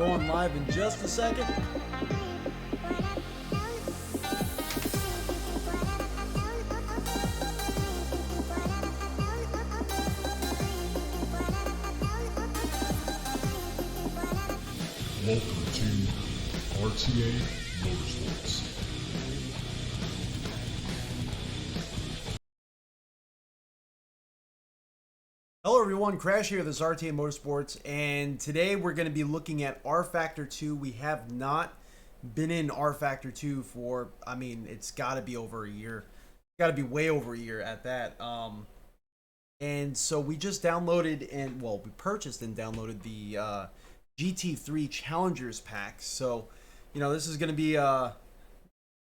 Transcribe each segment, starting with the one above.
Going live in just a second. Welcome to RTA Motorsports. Hello everyone, Crash here, this is RTA Motorsports, and today we're going to be looking at RFactor 2. We have not been in RFactor 2 for, I mean, it's got to be over a year. Got to be way over a year at that. And so we just downloaded and, well, we purchased and downloaded the GT3 Challengers pack. So, you know, this is going to be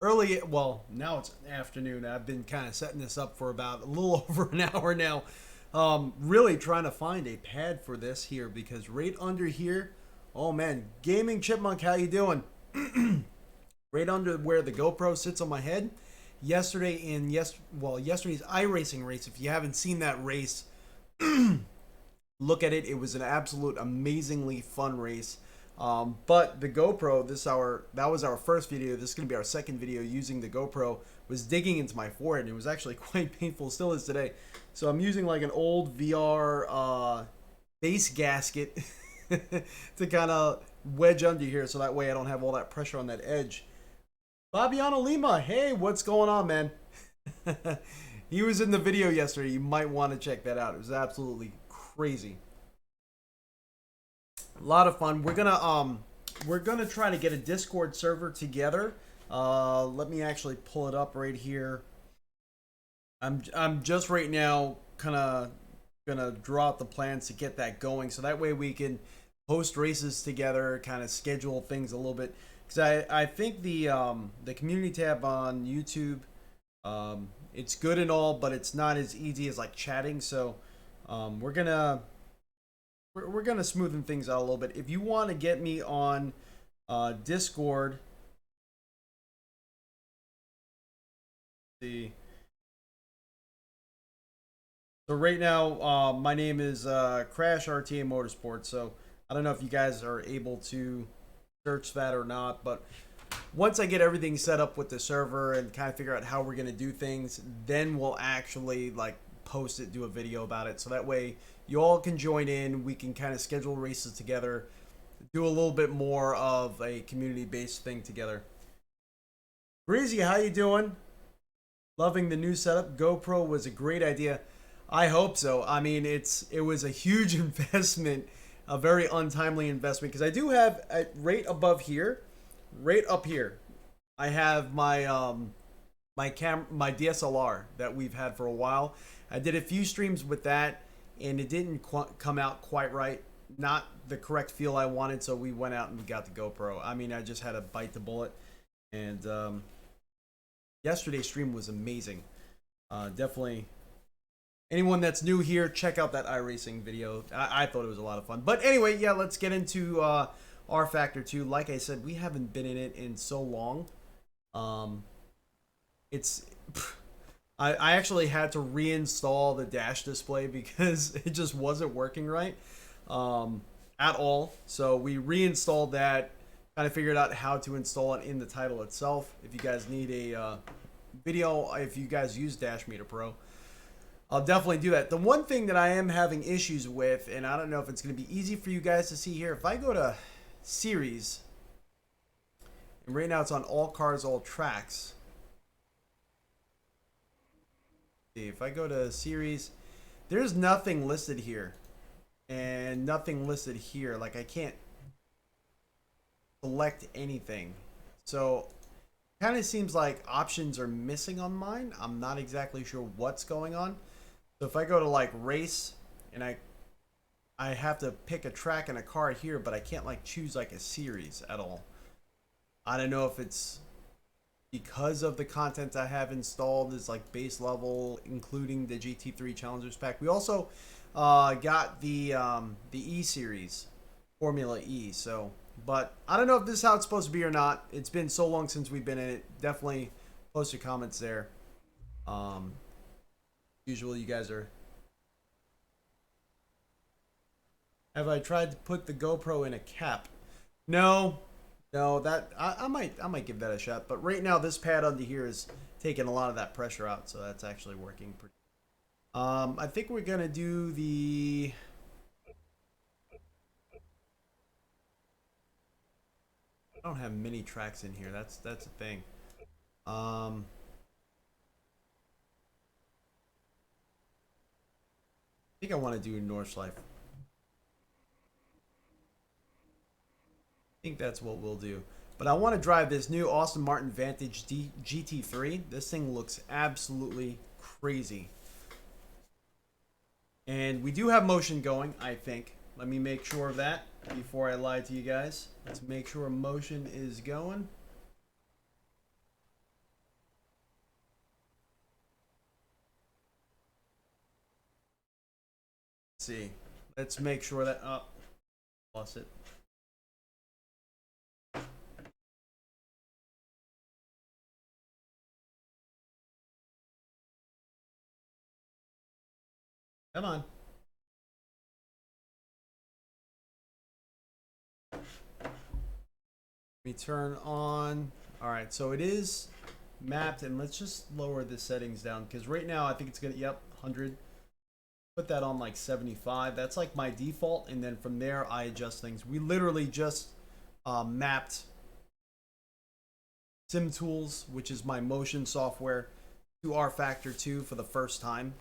early, well, now it's afternoon. I've been kind of setting this up for about a little over an hour now. Really trying to find a pad for this here, because right under here, oh man, Gaming Chipmunk, how you doing? Right under where the GoPro sits on my head. Yesterday's iRacing race, if you haven't seen that race, look at it. It was an absolute amazingly fun race. But the GoPro, that was our first video. This is going to be our second video using the GoPro. Was digging into my forehead. It was actually quite painful, still is today. So I'm using like an old VR base gasket to kind of wedge under here, so that way I don't have all that pressure on that edge. Fabiano Lima, hey, what's going on, man? He was in the video yesterday. You might want to check that out. It was absolutely crazy. A lot of fun. We're gonna try to get a Discord server together. Let me actually pull it up right here. I'm just right now kind of gonna draw out the plans to get that going, so that way we can host races together, kind of schedule things a little bit. Because I think the community tab on YouTube, it's good and all, but it's not as easy as like chatting. So we're gonna smoothen things out a little bit. If you want to get me on Discord, see. So right now, my name is Crash RTA Motorsports. So I don't know if you guys are able to search that or not, but once I get everything set up with the server and kind of figure out how we're gonna do things, then we'll actually like post it, do a video about it, so that way you all can join in. We can kind of schedule races together, do a little bit more of a community-based thing together. Breezy, how you doing? Loving the new setup. GoPro was a great idea. I hope so. I mean, it was a huge investment, a very untimely investment, because I do have right above here, right up here, I have my my DSLR that we've had for a while. I did a few streams with that, and it didn't come out quite right. Not the correct feel I wanted, so we went out and we got the GoPro. I mean, I just had to bite the bullet, and yesterday's stream was amazing. Definitely. Anyone that's new here, check out that iRacing video. I thought it was a lot of fun. But anyway, yeah, let's get into RFactor 2. Like I said, we haven't been in it in so long. I actually had to reinstall the dash display because it just wasn't working right at all. So we reinstalled that, kind of figured out how to install it in the title itself. If you guys need a video, if you guys use Dash Meter Pro, I'll definitely do that. The one thing that I am having issues with, and I don't know if it's going to be easy for you guys to see here, if I go to Series, and right now it's on All Cars, All Tracks. See, if I go to Series, there's nothing listed here, and nothing listed here. Like, I can't select anything. So, kind of seems like options are missing on mine. I'm not exactly sure what's going on. So if I go to like race, and I have to pick a track and a car here, but I can't like choose like a series at all. I don't know if it's because of the content I have installed is like base level, including the GT3 Challengers pack. We also got the E series, Formula E. So, but I don't know if this is how it's supposed to be or not. It's been so long since we've been in it. Definitely post your comments there. Usually you guys are... Have I tried to put the GoPro in a cap? No, no, that I might give that a shot. But right now, this pad under here is taking a lot of that pressure out, so that's actually working pretty. I think we're gonna do the. I don't have many tracks in here. That's a thing. Um, I think I want to do Nordschleife. I think that's what we'll do. But I want to drive this new Aston Martin Vantage GT3. This thing looks absolutely crazy. And we do have motion going, I think. Let me make sure of that before I lie to you guys. Let's make sure motion is going. Let's see. Let's make sure that... Oh, lost it. Come on. Let me turn on. All right, so it is mapped, and let's just lower the settings down because right now I think it's gonna. Yep, 100. Put that on like 75. That's like my default, and then from there I adjust things. We literally just mapped SimTools, which is my motion software, to RFactor 2 for the first time.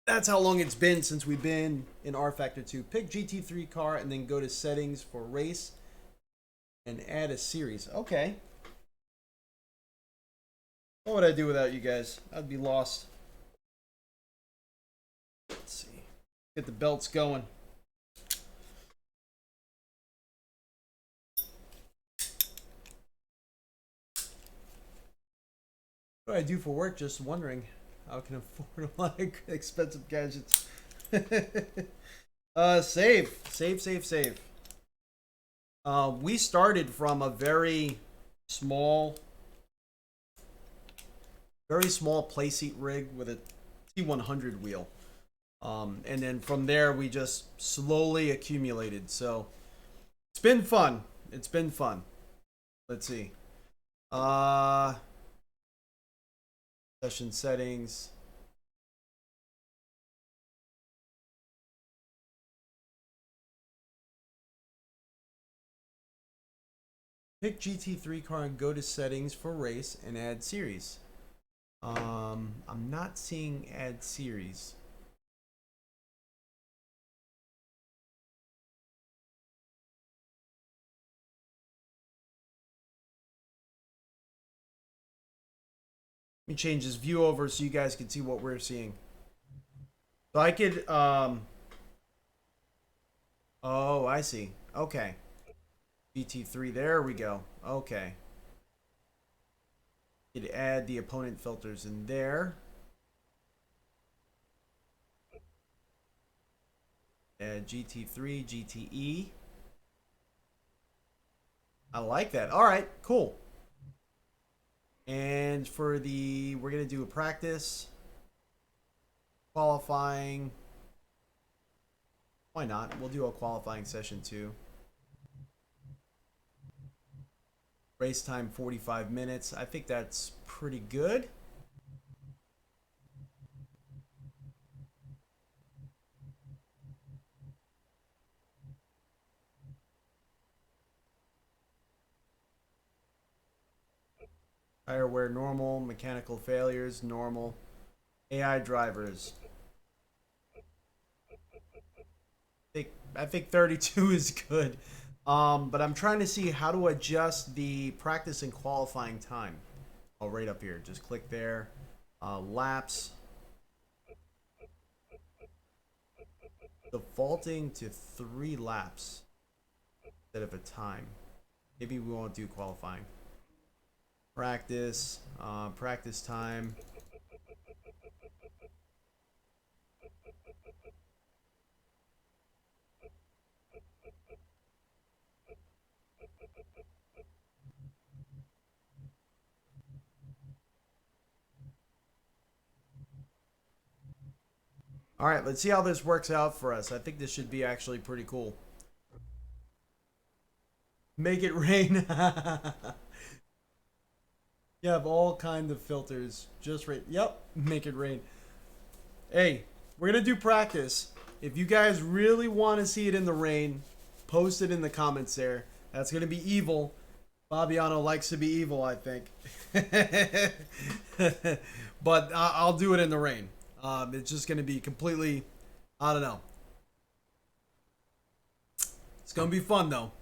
That's how long it's been since we've been in RFactor 2. Pick GT3 car and then go to settings for race and add a series. Okay. What would I do without you guys? I'd be lost. Let's see. Get the belts going. What do I do for work? Just wondering. How can I afford a lot of expensive gadgets? Save. We started from a very small playseat rig with a T100 wheel. And then from there we just slowly accumulated. So it's been fun. Let's see. Session settings. Pick GT3 car and go to settings for race and add series. I'm not seeing add series. Let me change this view over so you guys can see what we're seeing. So I could, oh, I see. Okay. GT3, there we go. Okay. Could add the opponent filters in there. Add GT3, GTE. I like that. All right, cool. And for the, we're going to do a practice. Qualifying. Why not? We'll do a qualifying session too. Race time 45 minutes. I think that's pretty good. Tire wear normal, mechanical failures normal, AI drivers. I think 32 is good. But I'm trying to see how to adjust the practice and qualifying time. Oh, right up here. Just click there. Laps. Defaulting to 3 laps instead of a time. Maybe we won't do qualifying. Practice. Practice time. All right, let's see how this works out for us. I think this should be actually pretty cool. Make it rain. You have all kinds of filters. Just right. Yep. Make it rain. Hey, we're going to do practice. If you guys really want to see it in the rain, post it in the comments there. That's going to be evil. Fabiano likes to be evil, I think. But I'll do it in the rain. It's just going to be completely, I don't know. It's going to be fun, though.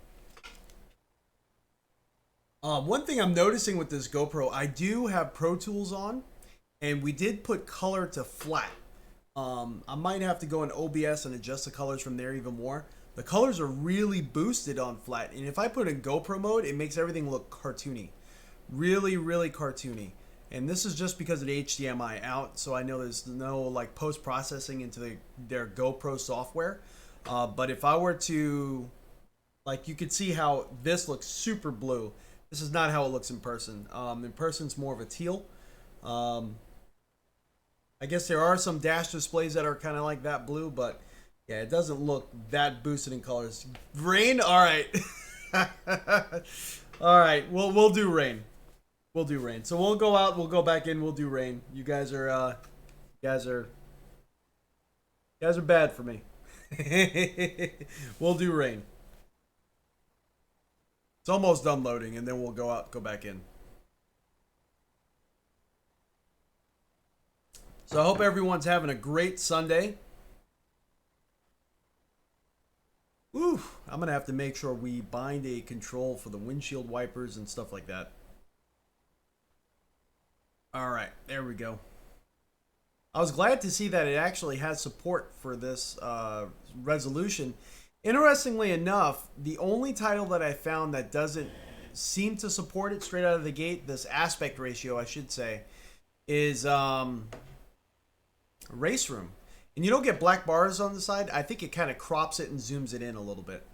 One thing I'm noticing with this GoPro, I do have Pro Tools on, and we did put color to flat. I might have to go in OBS and adjust the colors from there even more. The colors are really boosted on flat, and if I put in GoPro mode, it makes everything look cartoony. Really, really cartoony. And this is just because of the HDMI out, so I know there's no like post-processing into their GoPro software. But if I were to, like, you could see how this looks super blue. This is not how it looks in person. In person, it's more of a teal. I guess there are some dash displays that are kind of like that blue, but yeah, it doesn't look that boosted in colors. Rain? All right. All right, we'll do rain. We'll do rain. So we'll go out, we'll go back in, we'll do rain. You guys are bad for me. We'll do rain. It's almost done loading, and then we'll go out, go back in. So I hope everyone's having a great Sunday. Woo! I'm gonna have to make sure we bind a control for the windshield wipers and stuff like that. All right, there we go. I was glad to see that it actually has support for this resolution. Interestingly enough, the only title that I found that doesn't seem to support it straight out of the gate, this aspect ratio, I should say, is Race Room. And you don't get black bars on the side. I think it kind of crops it and zooms it in a little bit.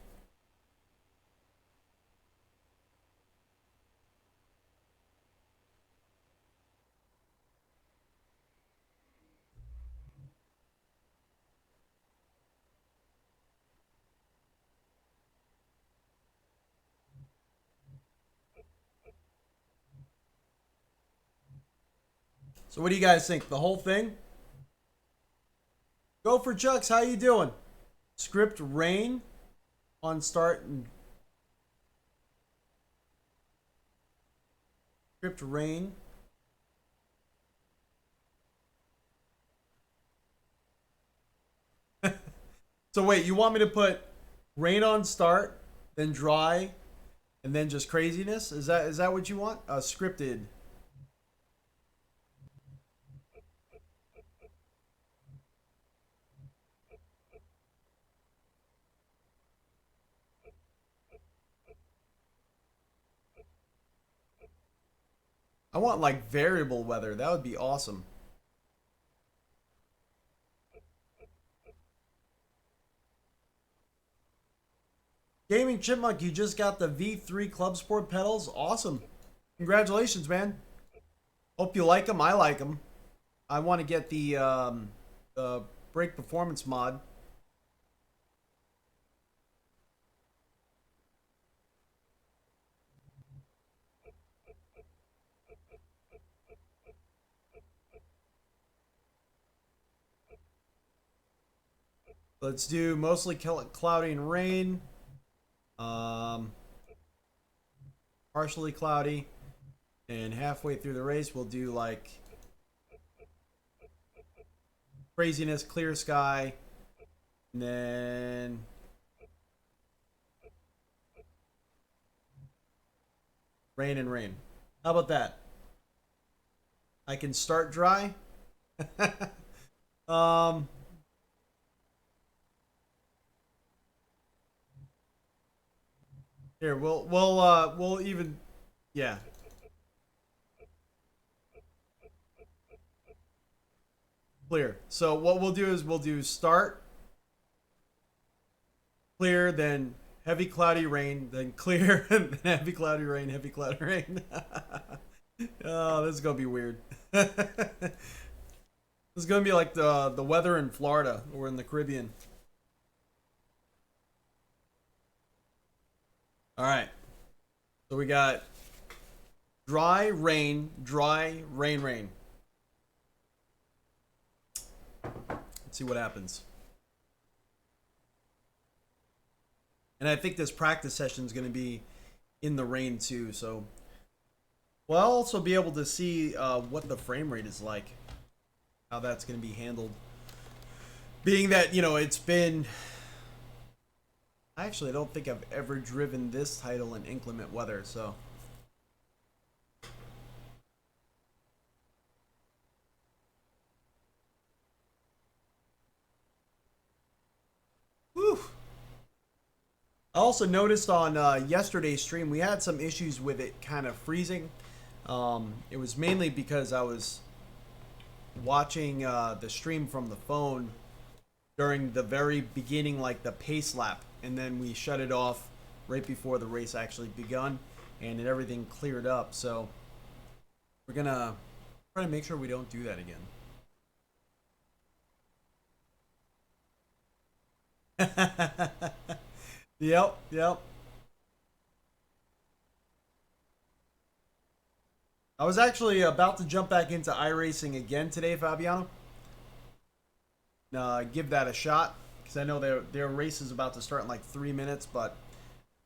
So what do you guys think? The whole thing? Go for Chucks. How you doing? Script rain on start and script rain. So wait, you want me to put rain on start, then dry, and then just craziness? Is that what you want? Scripted. I want like variable weather. That would be awesome. Gaming Chipmunk, you just got the V3 Club Sport pedals. Awesome. Congratulations, man. Hope you like them. I like them. I want to get the brake performance mod. Let's do mostly cloudy and rain. Partially cloudy. And halfway through the race, we'll do like craziness, clear sky. And then rain and rain. How about that? I can start dry. Here, we'll even, yeah. Clear. So what we'll do is we'll do start, clear, then heavy cloudy rain, then clear, and then heavy cloudy rain, heavy cloudy rain. Oh, this is gonna be weird. This is gonna be like the weather in Florida or in the Caribbean. All right, So we got dry, rain, rain. Let's see what happens. And I think this practice session is going to be in the rain too, so we'll also be able to see what the frame rate is like, how that's going to be handled. Being that, you know, it's been... Actually, I don't think I've ever driven this title in inclement weather, so... Whew! I also noticed on yesterday's stream, we had some issues with it kind of freezing. It was mainly because I was watching the stream from the phone during the very beginning, like the pace lap, and then we shut it off right before the race actually begun, and everything cleared up. So we're gonna try to make sure we don't do that again. Yep. I was actually about to jump back into iRacing again today, Fabiano. Give that a shot, because I know their race is about to start in like 3 minutes, but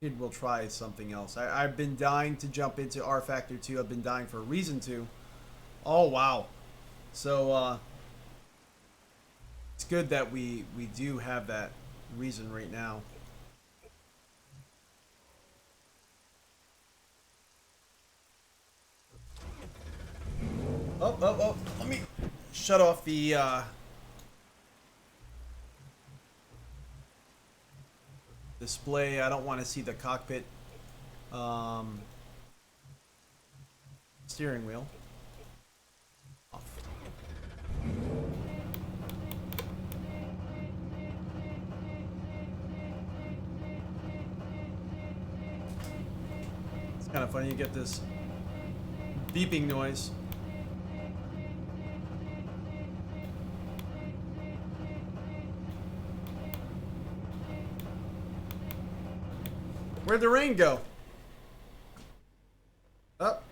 we'll try something else. I've been dying to jump into RFactor 2. I've been dying for a reason to. Oh, wow. So, it's good that we do have that reason right now. Oh, let me shut off the display. I don't want to see the cockpit. Steering wheel off. It's kind of funny, you get this beeping noise. Where'd the rain go? Up.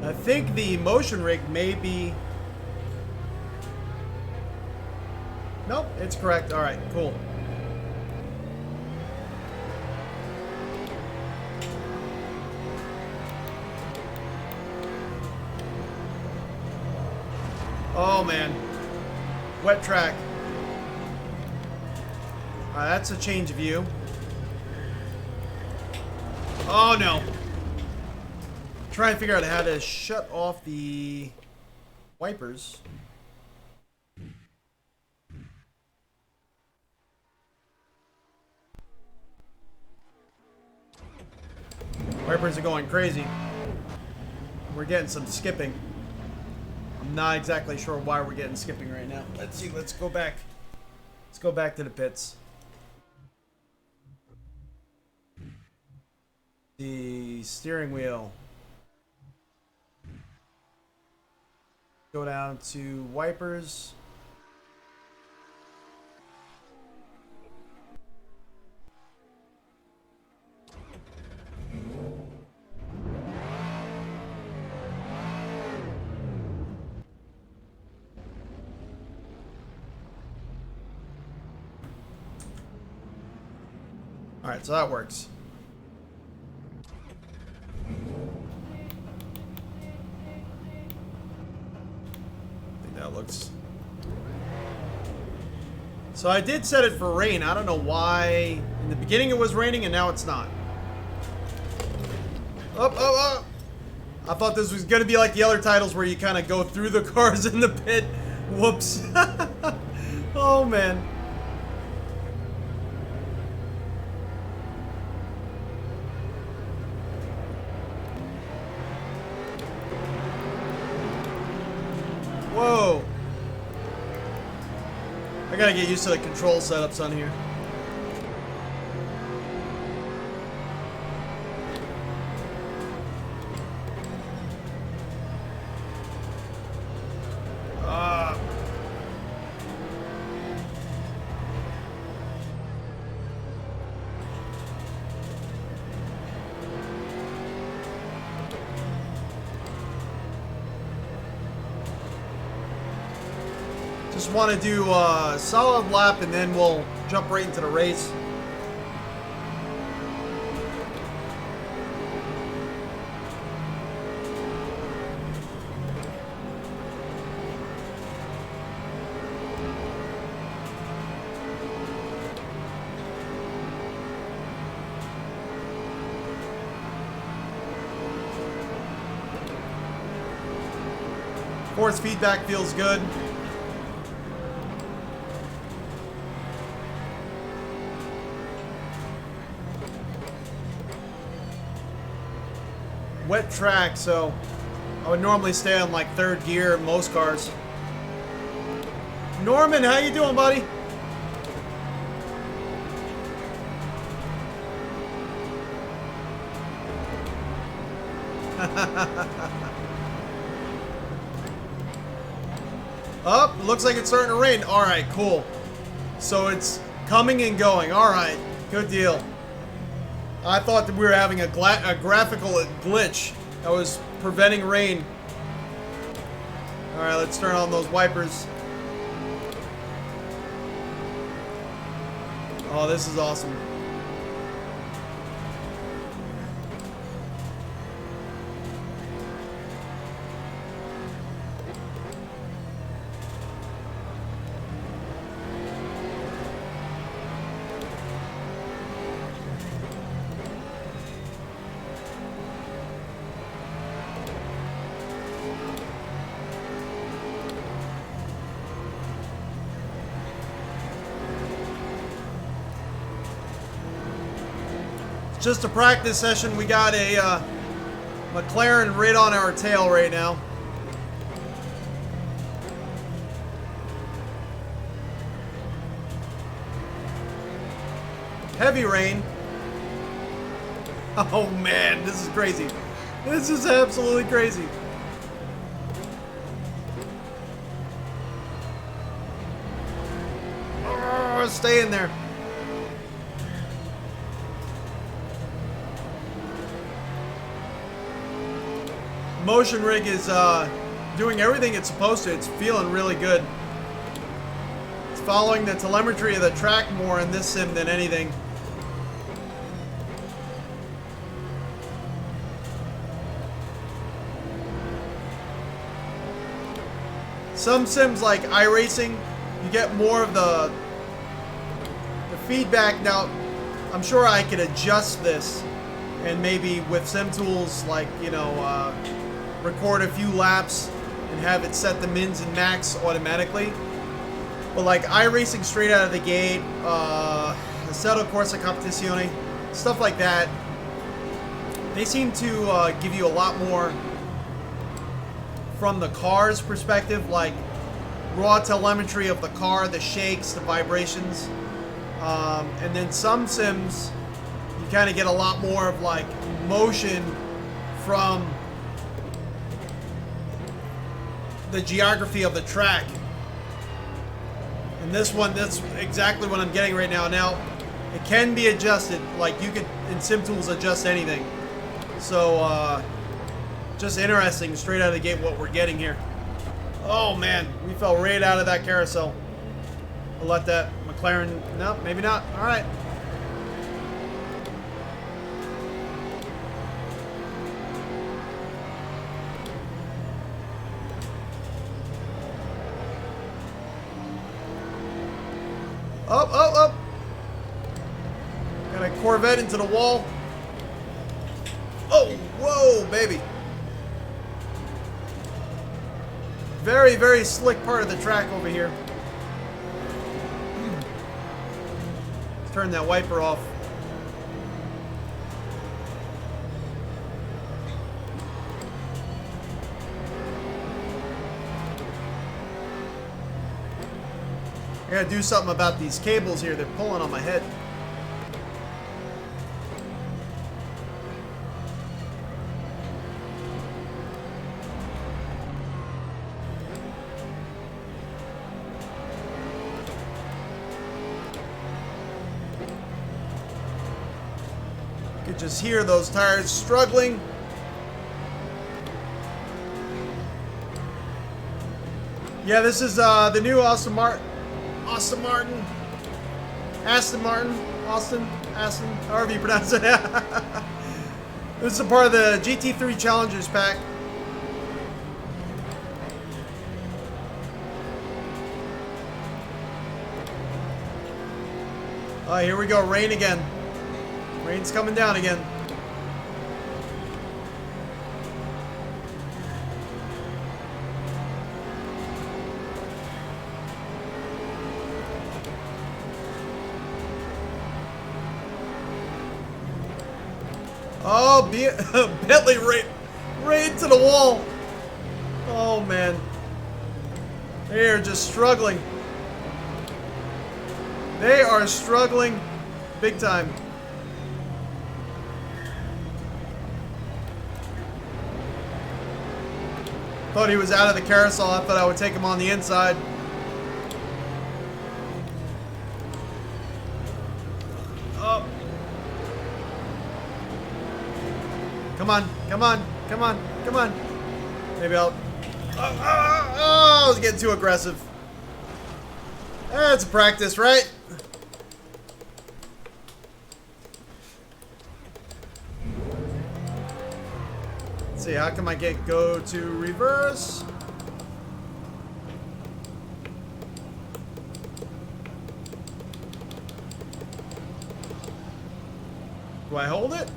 I think the motion rig may be... Nope, it's correct. All right, cool. Oh man, wet track. That's a change of view. Oh no. Trying to figure out how to shut off the wipers. Wipers are going crazy. We're getting some skipping. I'm not exactly sure why we're getting skipping right now. Let's see. Let's go back. Let's go back to the pits. The steering wheel. Go down to wipers. Alright, so that works. I think that looks... So I did set it for rain. I don't know why. In the beginning it was raining and now it's not. Oh. I thought this was going to be like the other titles where you kind of go through the cars in the pit. Whoops. Oh, man. Whoa. I gotta get used to the control setups on here. Just want to do a solid lap and then we'll jump right into the race. Force feedback feels good. Wet track, so I would normally stay on like third gear in most cars. Norman, how you doing, buddy? Oh, looks like it's starting to rain. All right, cool. So it's coming and going. All right, good deal. I thought that we were having a graphical glitch that was preventing rain. All right, let's turn on those wipers. Oh, this is awesome. Just a practice session. We got a McLaren right on our tail right now. Heavy rain. Oh man, this is crazy. This is absolutely crazy. Oh, stay in there. Motion rig is doing everything it's supposed to. It's feeling really good. It's following the telemetry of the track more in this sim than anything. Some sims like iRacing, you get more of the feedback. Now, I'm sure I could adjust this and maybe with sim tools like, you know, record a few laps and have it set the mins and max automatically. But like iRacing straight out of the gate, Assetto Corsa Competizione, stuff like that, they seem to give you a lot more from the car's perspective, like raw telemetry of the car, the shakes, the vibrations. And then some sims, you kind of get a lot more of like motion from the geography of the track. And this one, that's exactly what I'm getting right now. Now, it can be adjusted. Like you could, in SimTools, adjust anything. So, just interesting, straight out of the gate, what we're getting here. Oh man, we fell right out of that carousel. I'll let that McLaren, no, maybe not. All right. Up, up, up. Got a Corvette into the wall. Oh, whoa, baby. Very, very slick part of the track over here. Let's turn that wiper off. I gotta do something about these cables here. They're pulling on my head. You could just hear those tires struggling. Yeah, this is the new Aston Martin, Aston, however you pronounce it. This is a part of the GT3 Challengers pack. Oh, here we go, rain again. Rain's coming down again. Oh, Bentley right to the wall. Oh, man. They are just struggling. They are struggling big time. Thought he was out of the carousel. I thought I would take him on the inside. Oh. Come on, come on, come on, come on. Maybe I'll... Oh, I was getting too aggressive. That's practice, right? Let's see, how come I go to reverse? Do I hold it?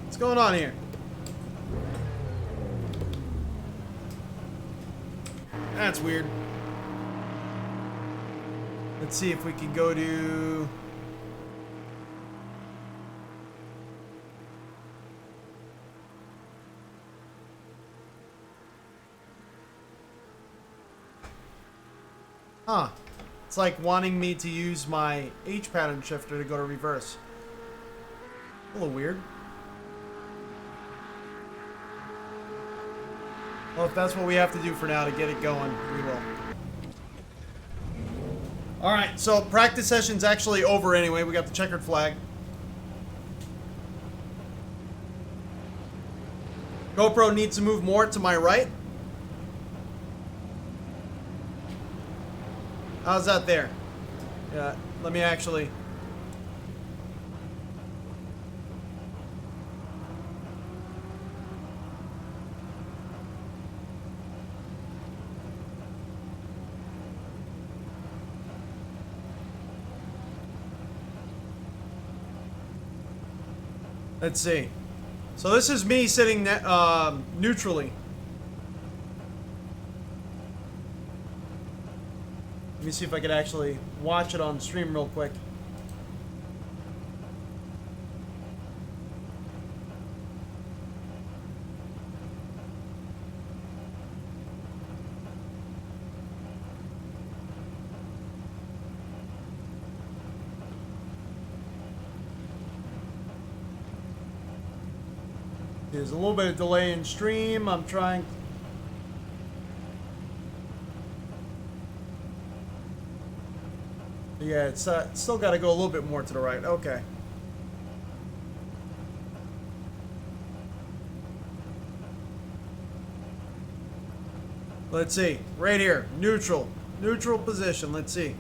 What's going on here? That's weird. Let's see if we can go to... Huh. It's like wanting me to use my H pattern shifter to go to reverse. A little weird. Well, if that's what we have to do for now to get it going, we will. Alright, so practice session's actually over anyway. We got the checkered flag. GoPro needs to move more to my right. How's that there? Yeah, let me actually... Let's see. So this is me sitting neutrally. Let me see if I could actually watch it on stream real quick. There's a little bit of delay in stream. I'm trying. Yeah, it's still got to go a little bit more to the right. Okay. Let's see. Right here. Neutral. Neutral position. Let's see.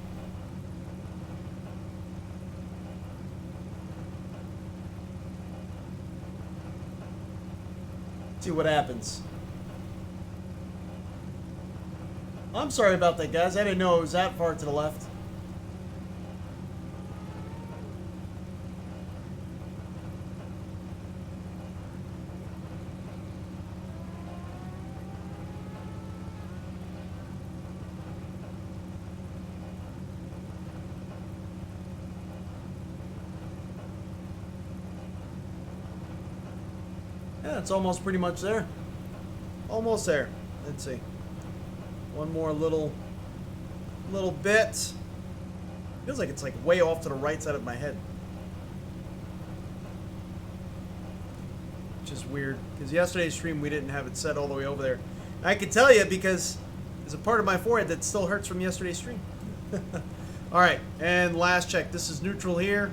See what happens. I'm sorry about that, guys. I didn't know it was that far to the left. Yeah, it's almost pretty much there. Almost there. Let's see. One more little bit. Feels like it's like way off to the right side of my head. Which is weird, because yesterday's stream we didn't have it set all the way over there. And I can tell you because there's a part of my forehead that still hurts from yesterday's stream. Alright, and last check. This is neutral here.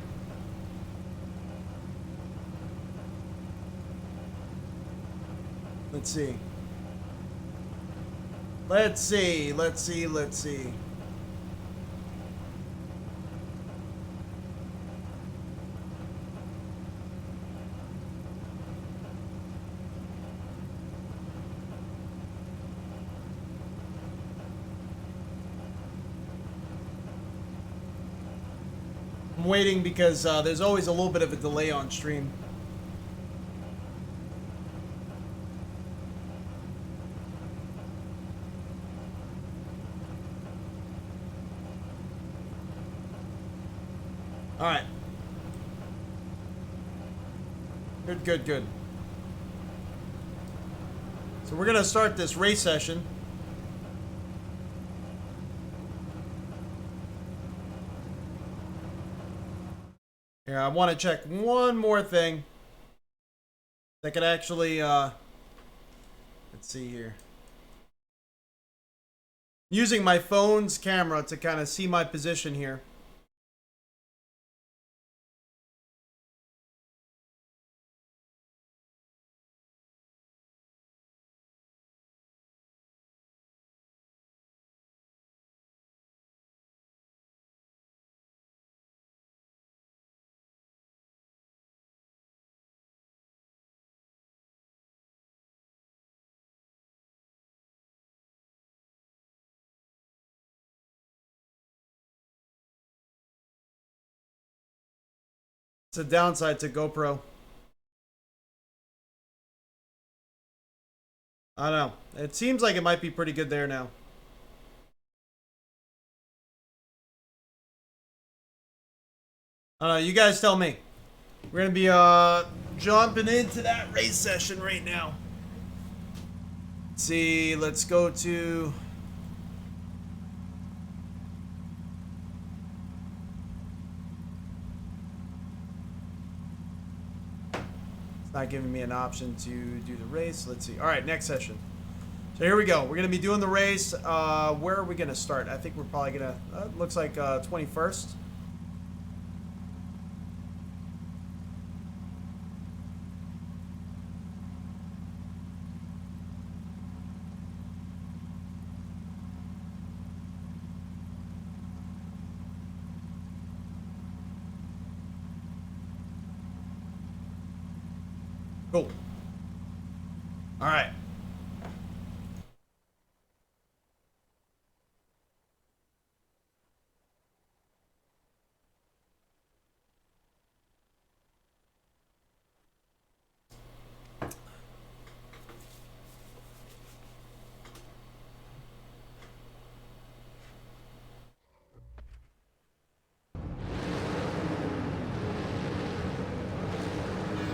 Let's see. Let's see, let's see, let's see. I'm waiting because there's always a little bit of a delay on stream. All right. Good, good, good. So we're gonna start this race session. Here, I want to check one more thing. I could actually, let's see here. Using my phone's camera to kind of see my position here. It's a downside to GoPro. I don't know. It seems like it might be pretty good there now. I don't know. You guys tell me. We're going to be jumping into that race session right now. Let's see. Let's go to... Not giving me an option to do the race. Let's see. All right, next session. So here we go. We're going to be doing the race. Where are we going to start? I think we're probably going to... looks like 21st. Cool. All right.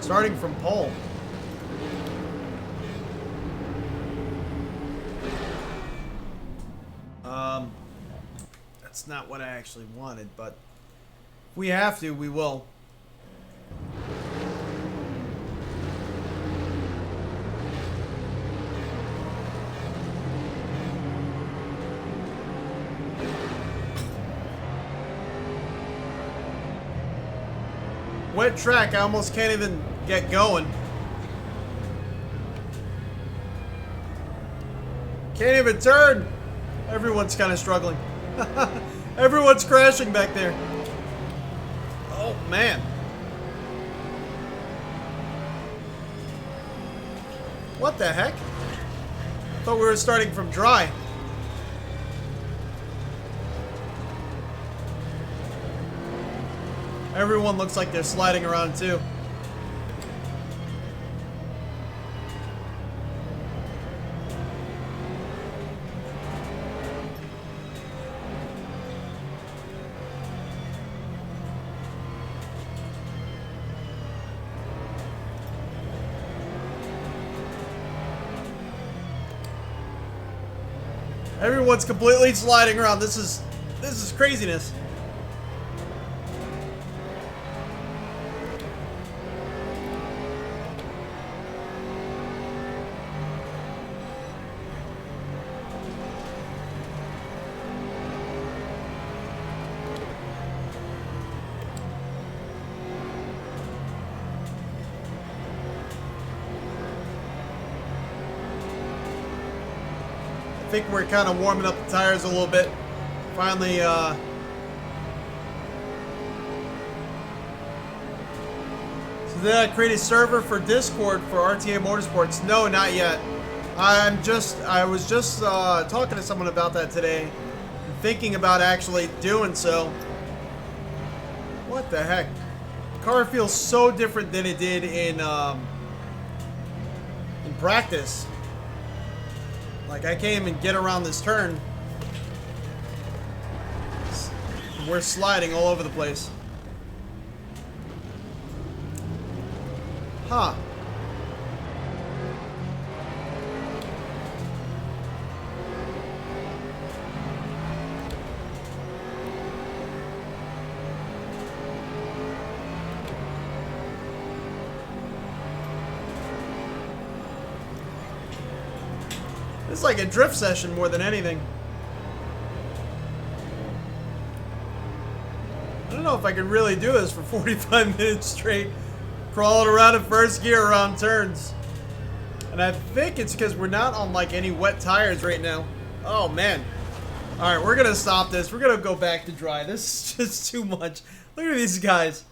Starting from pole. That's not what I actually wanted, but if we have to, we will. Wet track, I almost can't even get going. Can't even turn. Everyone's kind of struggling. Everyone's crashing back there. Oh, man. What the heck? Thought we were starting from dry. Everyone looks like they're sliding around too. Everyone's completely sliding around. This is craziness. think we're kind of warming up the tires a little bit. Finally, so did I create a server for Discord for RTA Motorsports? No, not yet. I was just talking to someone about that today. Thinking about actually doing so. What the heck? The car feels so different than it did in practice. Like, I can't even get around this turn. We're sliding all over the place. Huh. It's like a drift session more than anything. I don't know if I can really do this for 45 minutes straight, crawling around in first gear around turns. And I think it's because we're not on like any wet tires right now. Oh man. Alright, we're gonna stop this. We're gonna go back to dry. This is just too much. Look at these guys.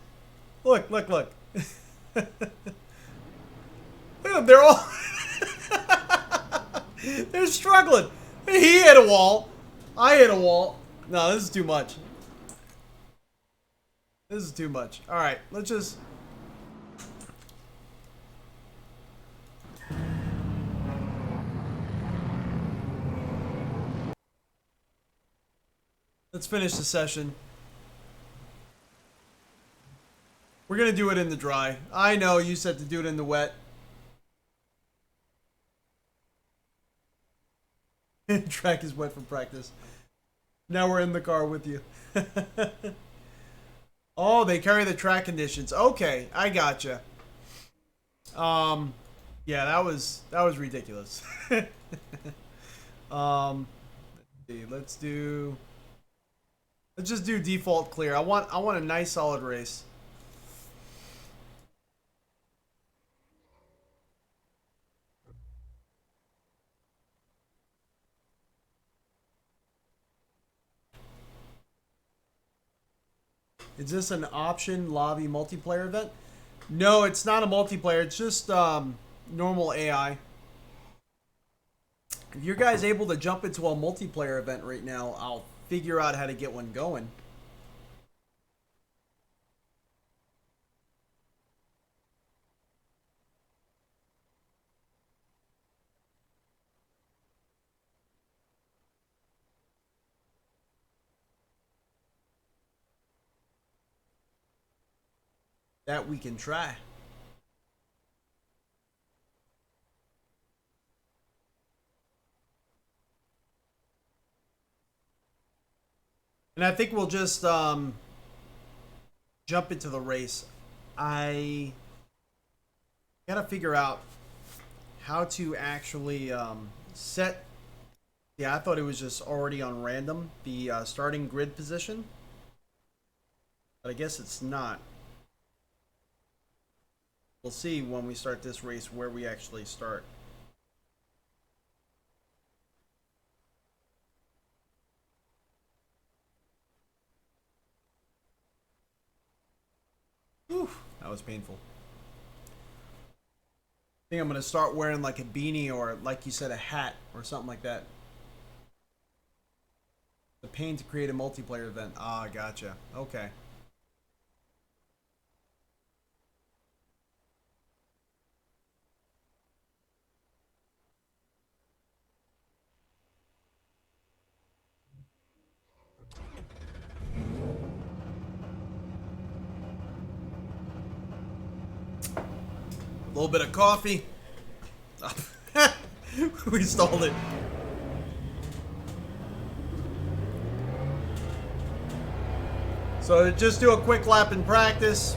Look, look, look. Look at them, they're all they're struggling. He hit a wall. I hit a wall. No, this is too much. This is too much. Alright, let's just... Let's finish the session. We're gonna do it in the dry. I know you said to do it in the wet. Track is wet from practice. Now we're in the car with you. Oh, they carry the track conditions. Okay, I gotcha. Yeah, that was ridiculous. Let's just do default clear. I want a nice solid race. Is this an option lobby multiplayer event? No, it's not a multiplayer. It's just normal AI. If you guys able to jump into a multiplayer event right now, I'll figure out how to get one going. That we can try. And I think we'll just jump into the race. I gotta figure out how to actually set. Yeah, I thought it was just already on random, the starting grid position. But I guess it's not. We'll see when we start this race where we actually start. Whew, that was painful. I think I'm going to start wearing like a beanie or, like you said, a hat or something like that. The pain to create a multiplayer event. Ah, gotcha. Okay. A little bit of coffee. We stalled it. So just do a quick lap in practice.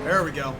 There we go.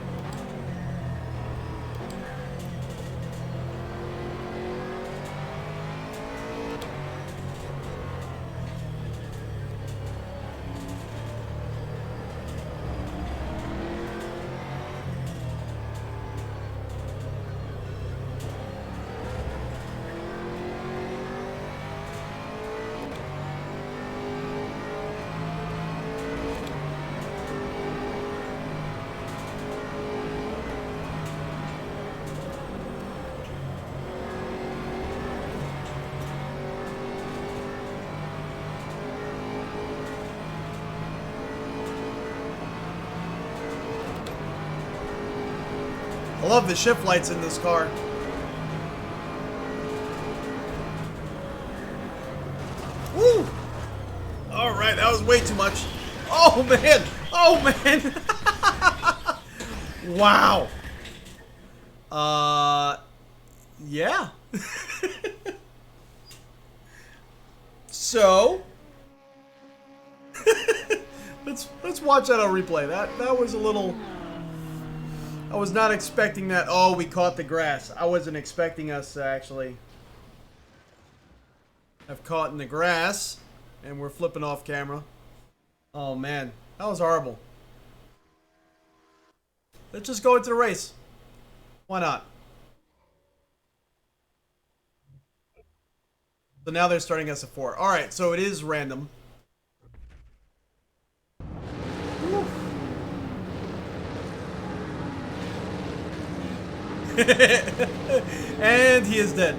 love the shift lights in this car. Woo! All right, that was way too much. Oh man! Oh man! Wow. Yeah. So, let's watch that on replay. That was a little. I was not expecting that. Oh, we caught the grass. I wasn't expecting us to actually have caught in the grass, and we're flipping off camera. Oh man, that was horrible. Let's just go into the race. Why not? So now they're starting us at 4. All right, so it is random. And he is dead.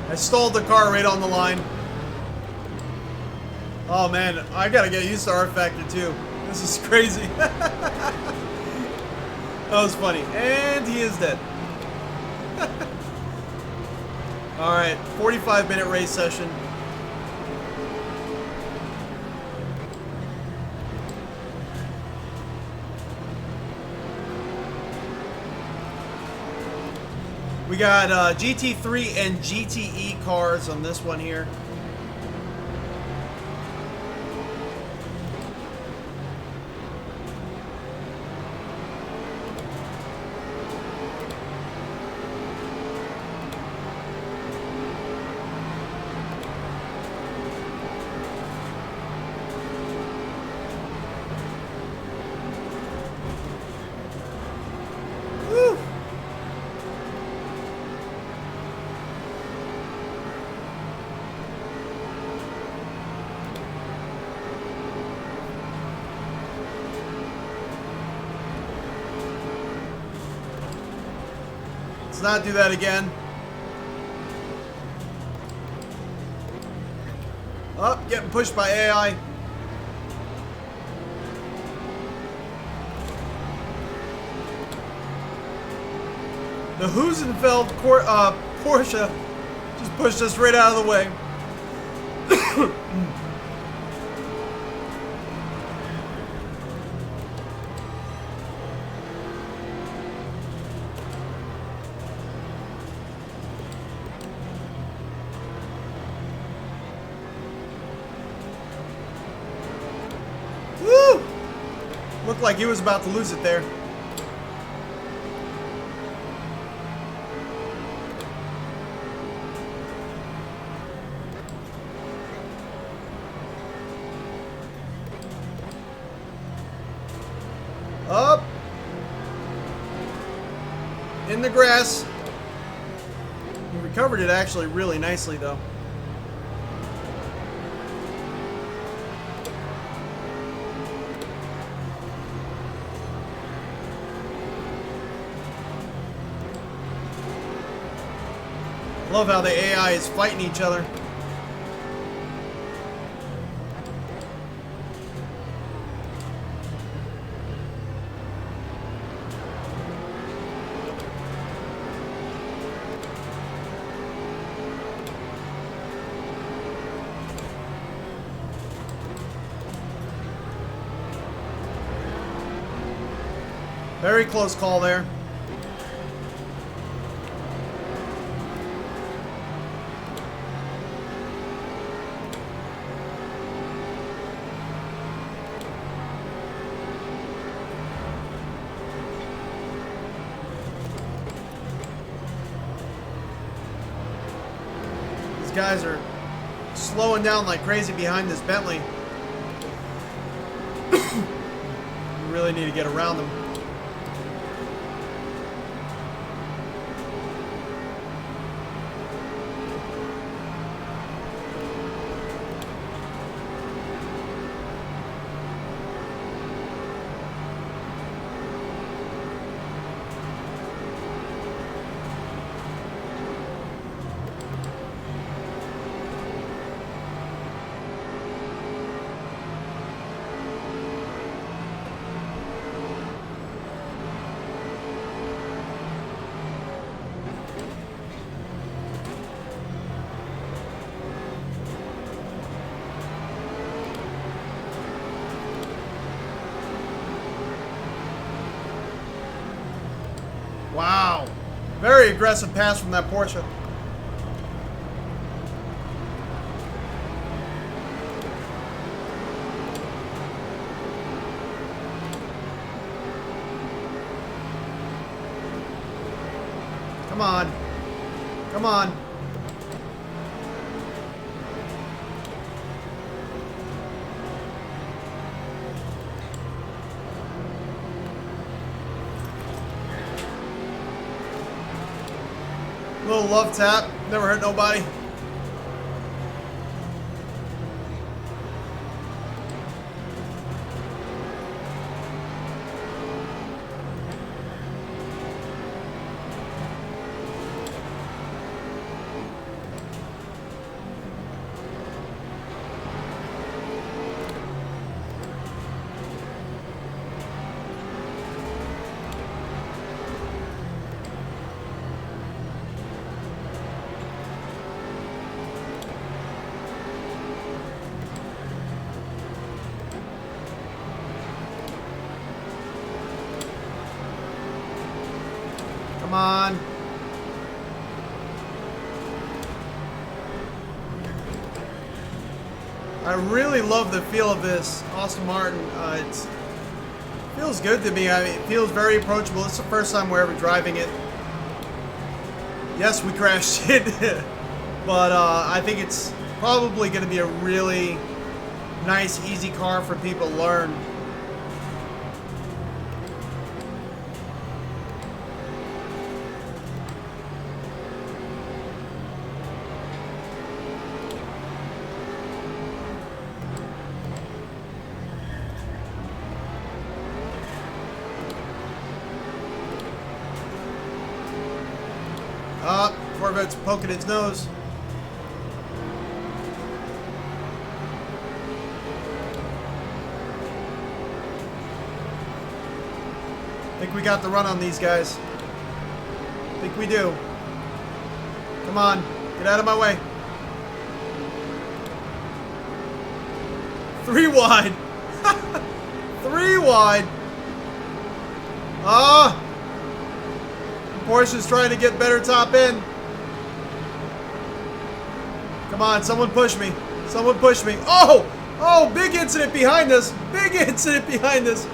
I stalled the car right on the line. Oh man, I gotta get used to RFactor too. This is crazy. That was funny. And he is dead. Alright, 45-minute race session. We got GT3 and GTE cars on this one here. Let's not do that again. Oh, getting pushed by AI. The Husenfeld Porsche just pushed us right out of the way. Woo! Looked like he was about to lose it there. Up. In the grass. He recovered it actually really nicely though. Love how the AI is fighting each other. Very close call there. These guys are slowing down like crazy behind this Bentley. We really need to get around them. Very aggressive pass from that Porsche. Come on. Come on. Little love tap. Never hurt nobody. Come on. I really love the feel of this Aston Martin. It feels good to me. I mean, it feels very approachable. It's the first time we're ever driving it. Yes, we crashed it, but I think it's probably going to be a really nice, easy car for people to learn. Corvette's poking its nose. I think we got the run on these guys. I think we do. Come on, get out of my way. 3 wide. 3 wide. Ah! Porsche's trying to get better top end. Come on, someone push me. Someone push me. Oh! Oh, big incident behind us. Big incident behind us.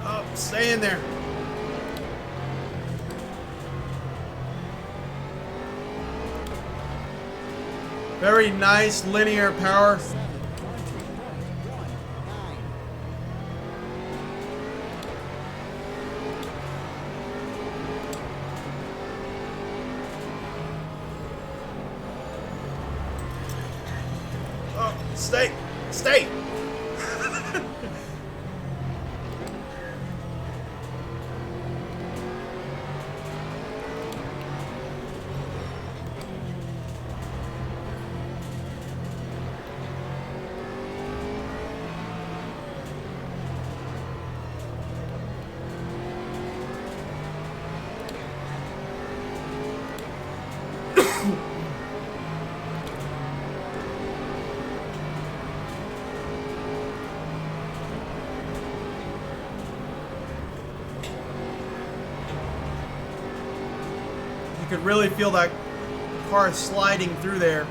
Oh, stay in there. Very nice linear power. Oh, stay. Stay. You could really feel that car sliding through there.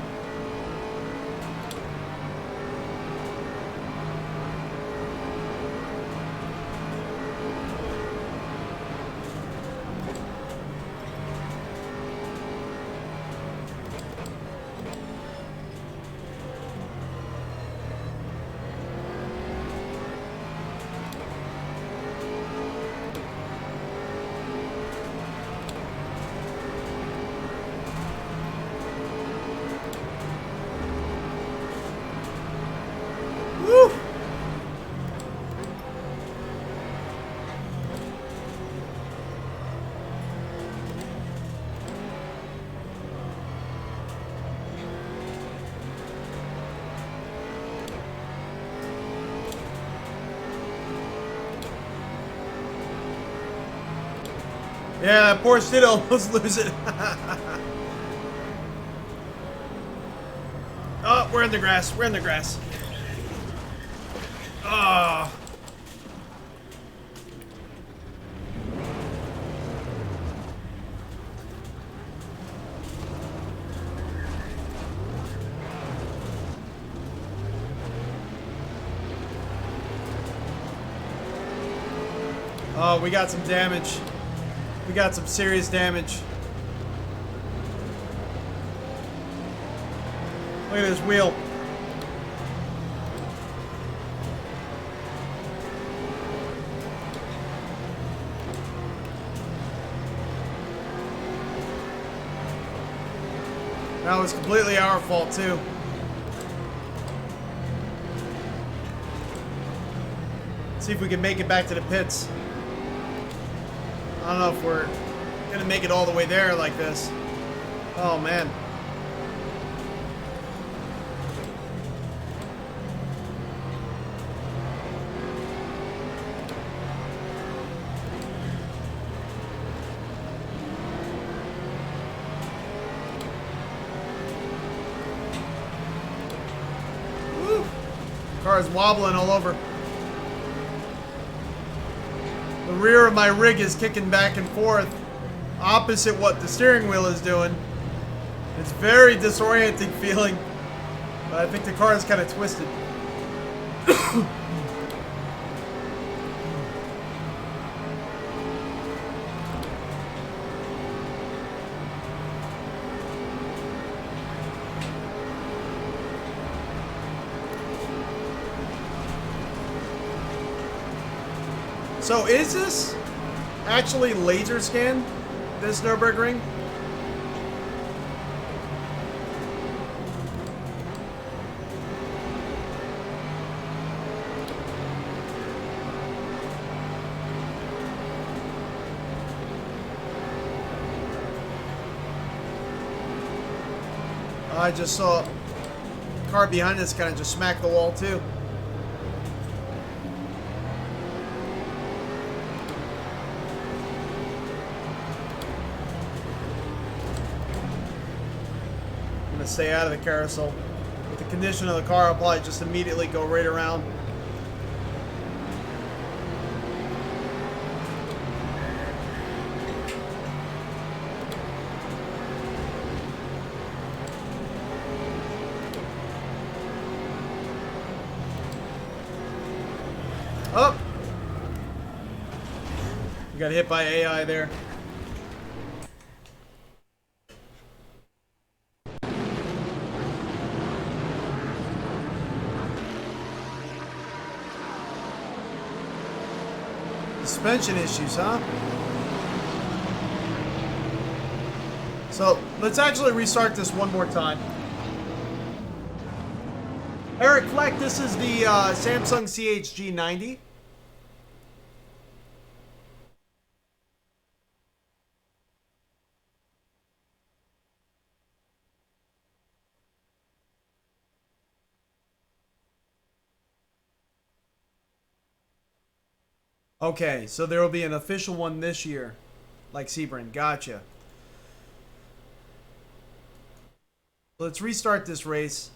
Yeah, that Porsche did almost lose it. Oh, we're in the grass. We're in the grass. Oh. Oh, we got some damage. We got some serious damage. Look at this wheel. That was completely our fault too. See if we can make it back to the pits. I don't know if we're gonna make it all the way there like this. Oh man. Woo. Car's wobbling all over. The rear of my rig is kicking back and forth, opposite what the steering wheel is doing. It's very disorienting feeling, but I think the car is kind of twisted. So is this actually laser scan, this Nürburgring? I just saw a car behind us kind of just smack the wall too. Stay out of the carousel. With the condition of the car, I'll probably just immediately go right around. Oh! We got hit by AI there. Suspension issues, huh? So let's actually restart this one more time. Eric Fleck, this is the Samsung CHG90. Okay, so there will be an official one this year, like Sebring. Gotcha. Let's restart this race.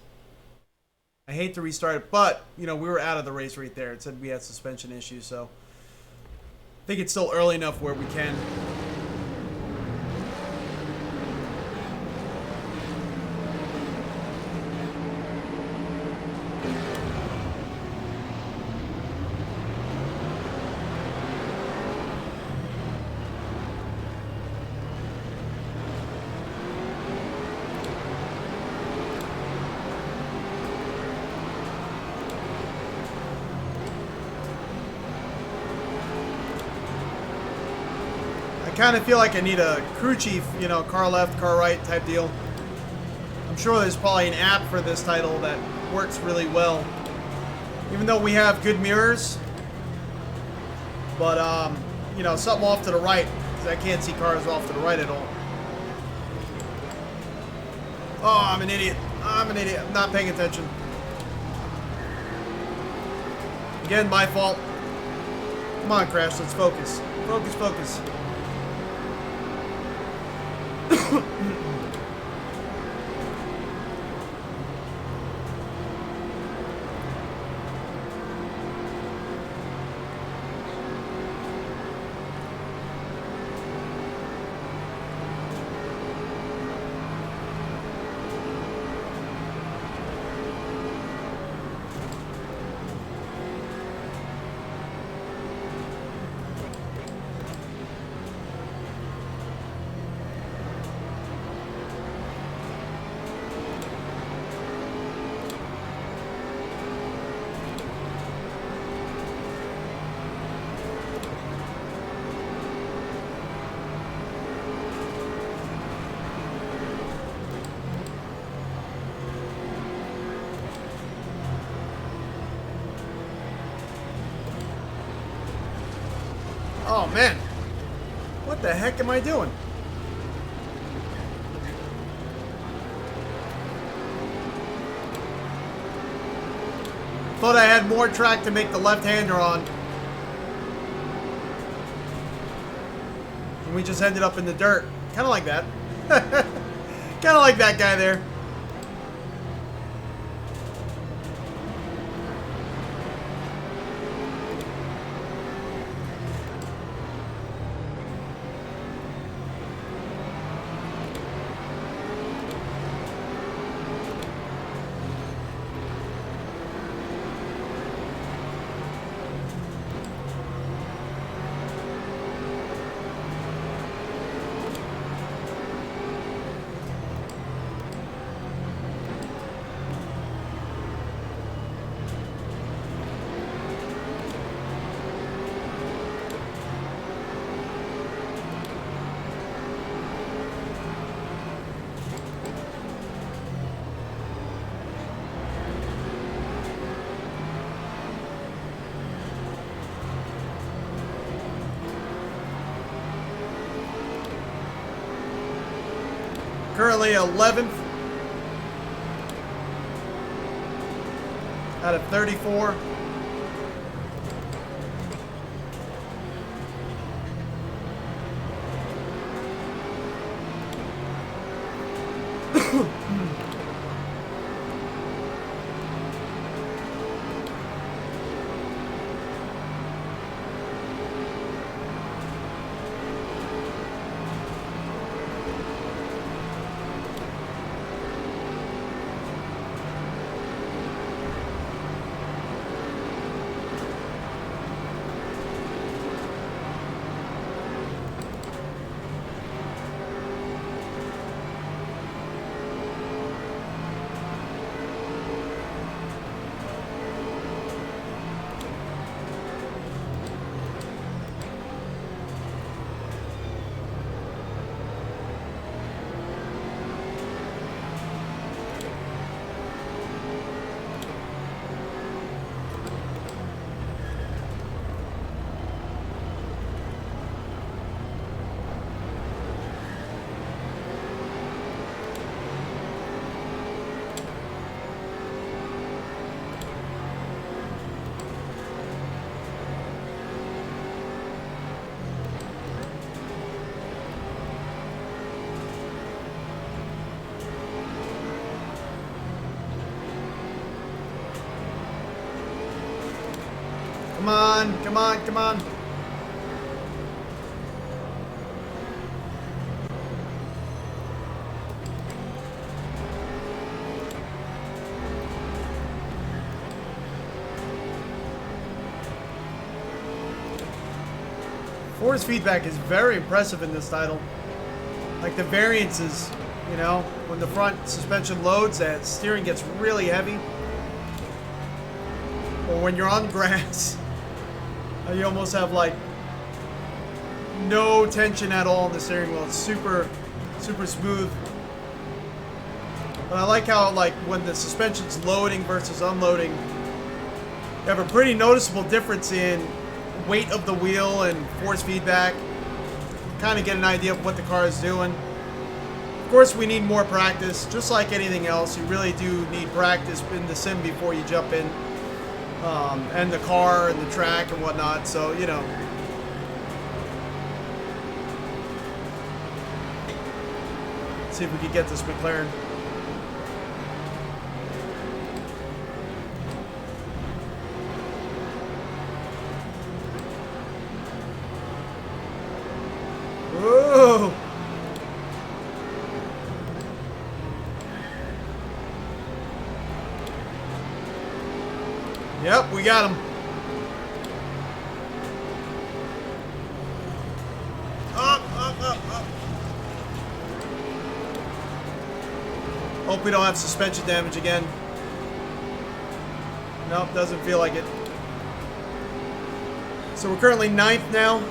I hate to restart it, but, you know, we were out of the race right there. It said we had suspension issues, so I think it's still early enough where we can. I kind of feel like I need a crew chief, you know, car left, car right type deal. I'm sure there's probably an app for this title that works really well. Even though we have good mirrors. But, you know, something off to the right. Because I can't see cars off to the right at all. Oh, I'm an idiot. I'm an idiot. I'm not paying attention. Again, my fault. Come on, Crash. Let's focus. Focus, focus. Oh man, what the heck am I doing? Thought I had more track to make the left-hander on. And we just ended up in the dirt. Kind of like that. Kind of like that guy there. Currently 11th out of 34. Come on, come on, come on. Force feedback is very impressive in this title. Like the variances, you know, when the front suspension loads, that steering gets really heavy. Or when you're on grass, you almost have like no tension at all in the steering wheel. It's super, super smooth. But I like how, like, when the suspension's loading versus unloading, you have a pretty noticeable difference in weight of the wheel and force feedback. Kind of get an idea of what the car is doing. Of course, we need more practice. Just like anything else, you really do need practice in the sim before you jump in. And the car and the track and whatnot, so, you know. See if we can get this McLaren. Whoa! Yep, we got him. Up, up, up, up. Hope we don't have suspension damage again. Nope, doesn't feel like it. So we're currently 9th now.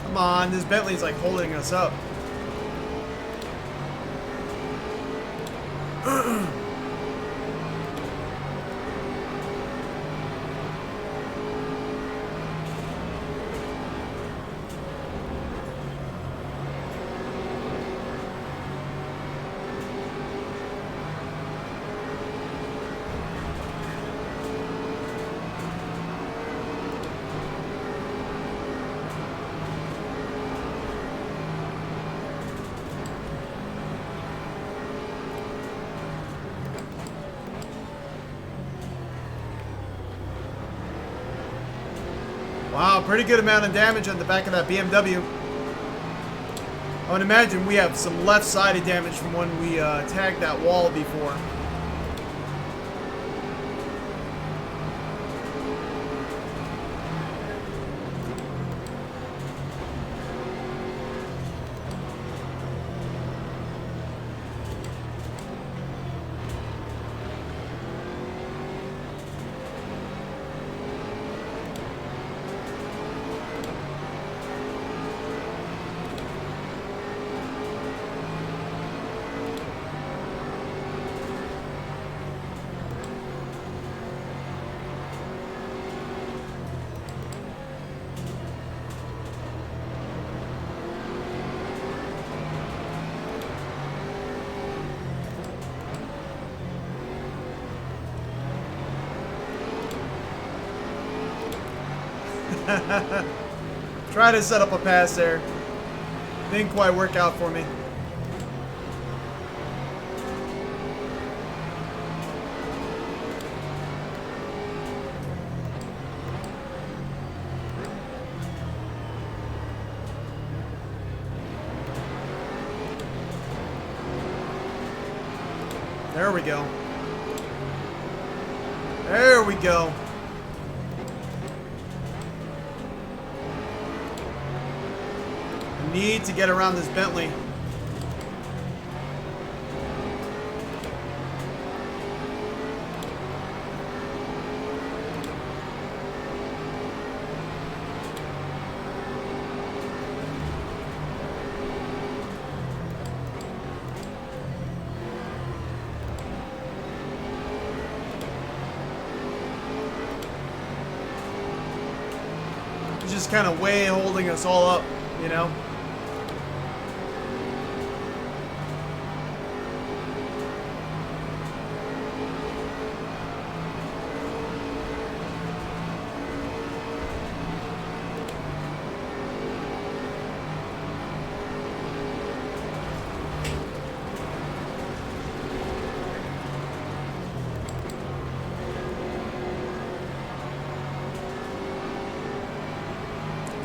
Come on, this Bentley's like holding us up. Wow, pretty good amount of damage on the back of that BMW. I would imagine we have some left-sided damage from when we tagged that wall before. Try to set up a pass there. Didn't quite work out for me. There we go. There we go. Need to get around this Bentley. It's just kind of way holding us all up, you know?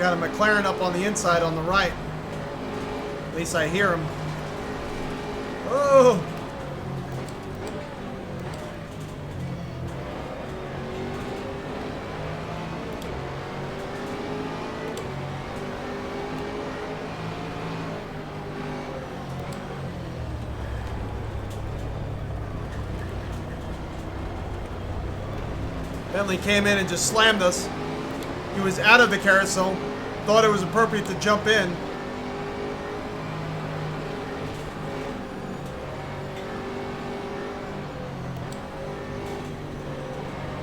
got a McLaren up on the inside on the right. At least I hear him. Oh! Bentley came in and just slammed us. He was out of the carousel. Thought it was appropriate to jump in.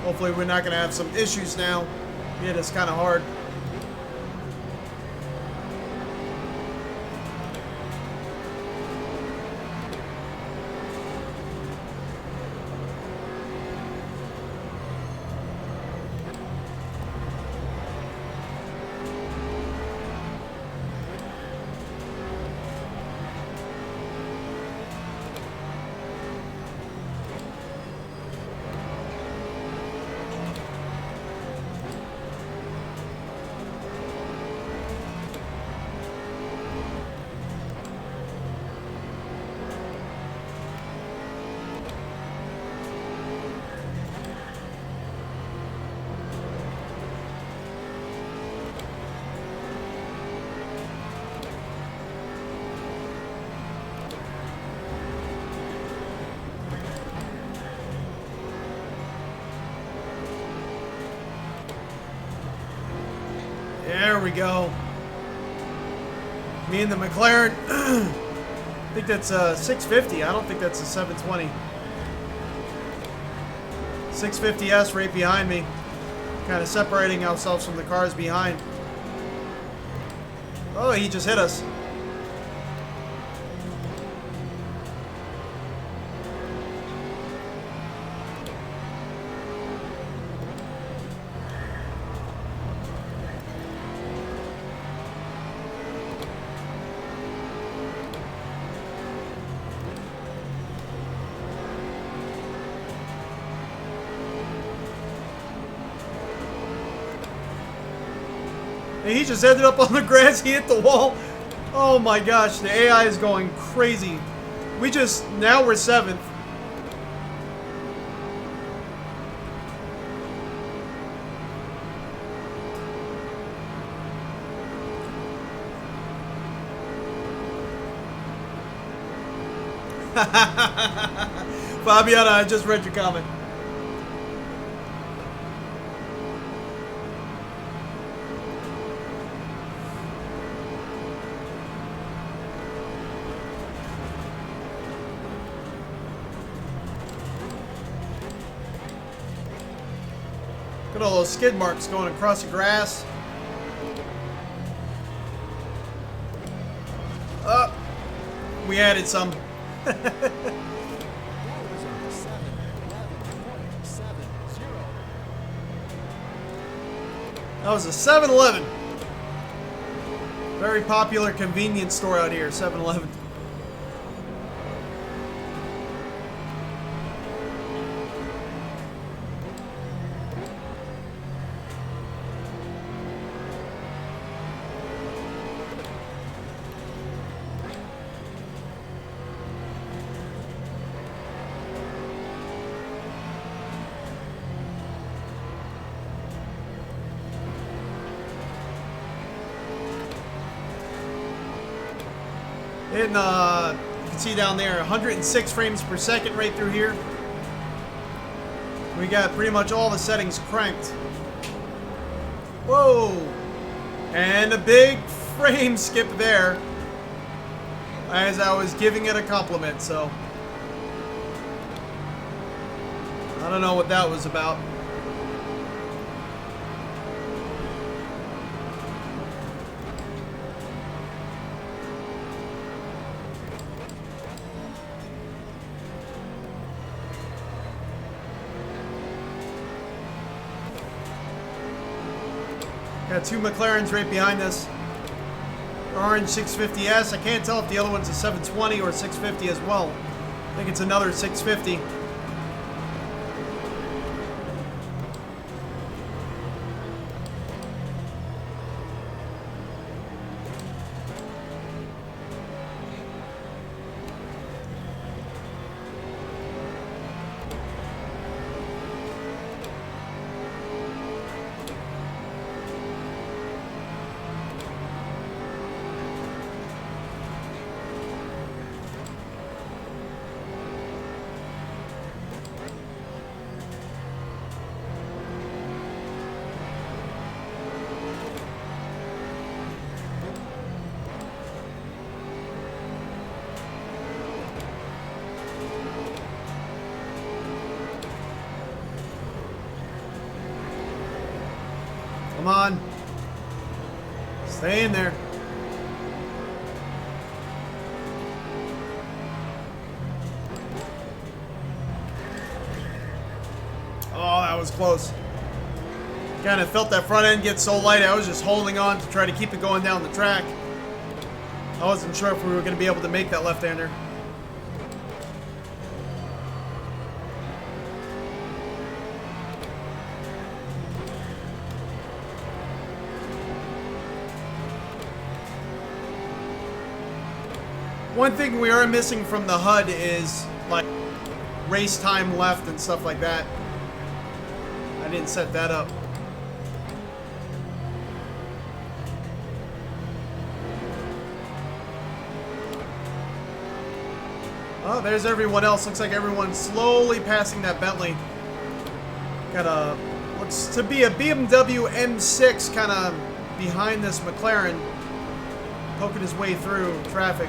Hopefully we're not going to have some issues now. He hit us kind of hard. There we go. Me and the McLaren. I think that's a 650. I don't think that's a 720. 650S right behind me. Kind of separating ourselves from the cars behind. Oh, he just hit us. And he just ended up on the grass. He hit the wall. Oh my gosh, the AI is going crazy. Now we're 7th. Fabiana, I just read your comment. Look at all those skid marks going across the grass. Oh, we added some. That was a 7-Eleven. Very popular convenience store out here, 7-Eleven. Hitting, you can see down there, 106 frames per second right through here. We got pretty much all the settings cranked. Whoa! And a big frame skip there as I was giving it a compliment, so I don't know what that was about. Got two McLarens right behind us. Orange 650S. I can't tell if the other one's a 720 or 650 as well. I think it's another 650. Come on. Stay in there. Oh, that was close. Kind of felt that front end get so light, I was just holding on to try to keep it going down the track. I wasn't sure if we were going to be able to make that left-hander. One thing we are missing from the HUD is like race time left and stuff like that. I didn't set that up. Oh, there's everyone else. Looks like everyone's slowly passing that Bentley. Got a, what's to be a BMW M6 kind of behind this McLaren, poking his way through traffic.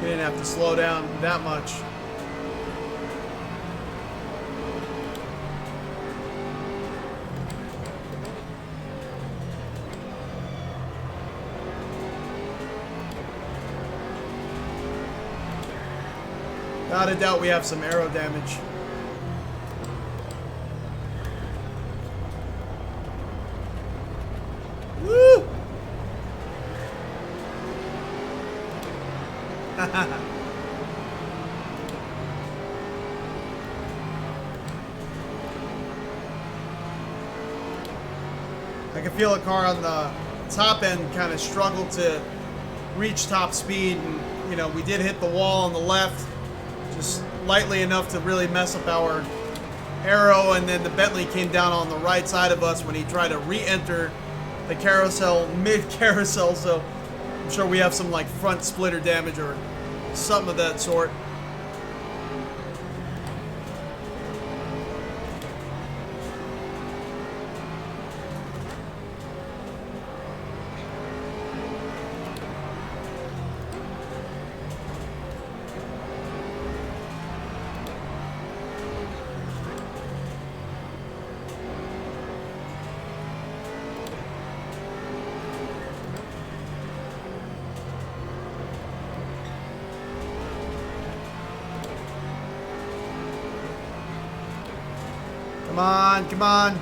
He didn't have to slow down that much. Without a doubt, we have some aero damage. Woo! I can feel a car on the top end kind of struggle to reach top speed, and you know, we did hit the wall on the left just lightly enough to really mess up our aero, and then the Bentley came down on the right side of us when he tried to re-enter the carousel mid-carousel, so I'm sure we have some like front splitter damage or something of that sort. Come on, come on.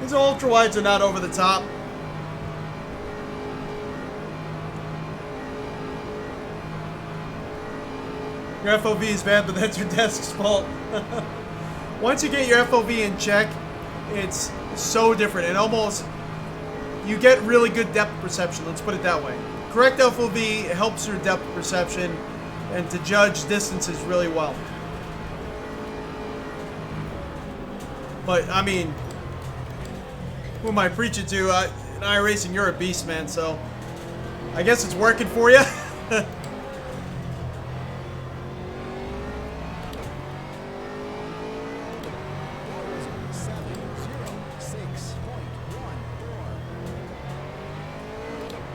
These ultra wides are not over the top. Your FOV is bad, but that's your desk's fault. Once you get your FOV in check, it's so different. It almost, you get really good depth perception, let's put it that way. Correct FOV helps your depth perception and to judge distances really well. But, I mean, who am I preaching to? In iRacing, you're a beast, man, so I guess it's working for you.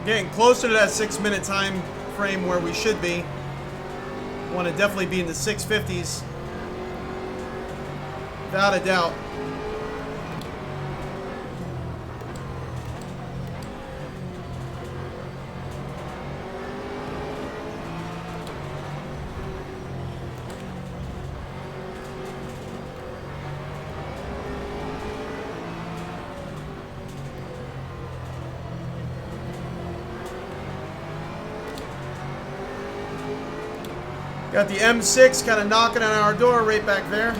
Getting closer to that 6-minute time frame where we should be. Want to definitely be in the 650s. Without a doubt. Got the M6 kind of knocking on our door right back there.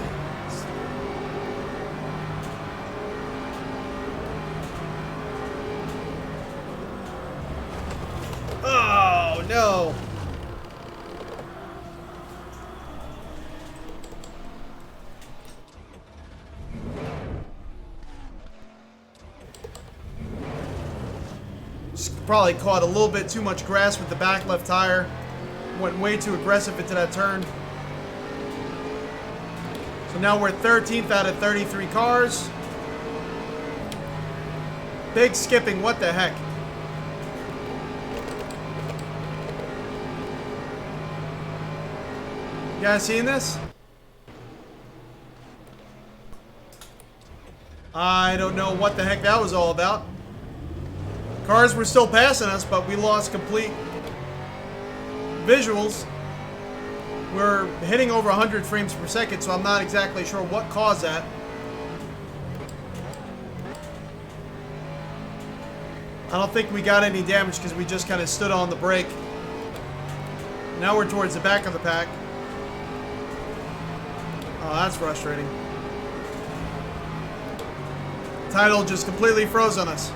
Oh, no. Just probably caught a little bit too much grass with the back left tire. Went way too aggressive into that turn. So now we're 13th out of 33 cars. Big skipping, what the heck? You guys seeing this? I don't know what the heck that was all about. Cars were still passing us, but we lost complete visuals. We're hitting over 100 frames per second, so I'm not exactly sure what caused that. I don't think we got any damage because we just kind of stood on the brake. Now we're towards the back of the pack. Oh, that's frustrating. Title just completely froze on us.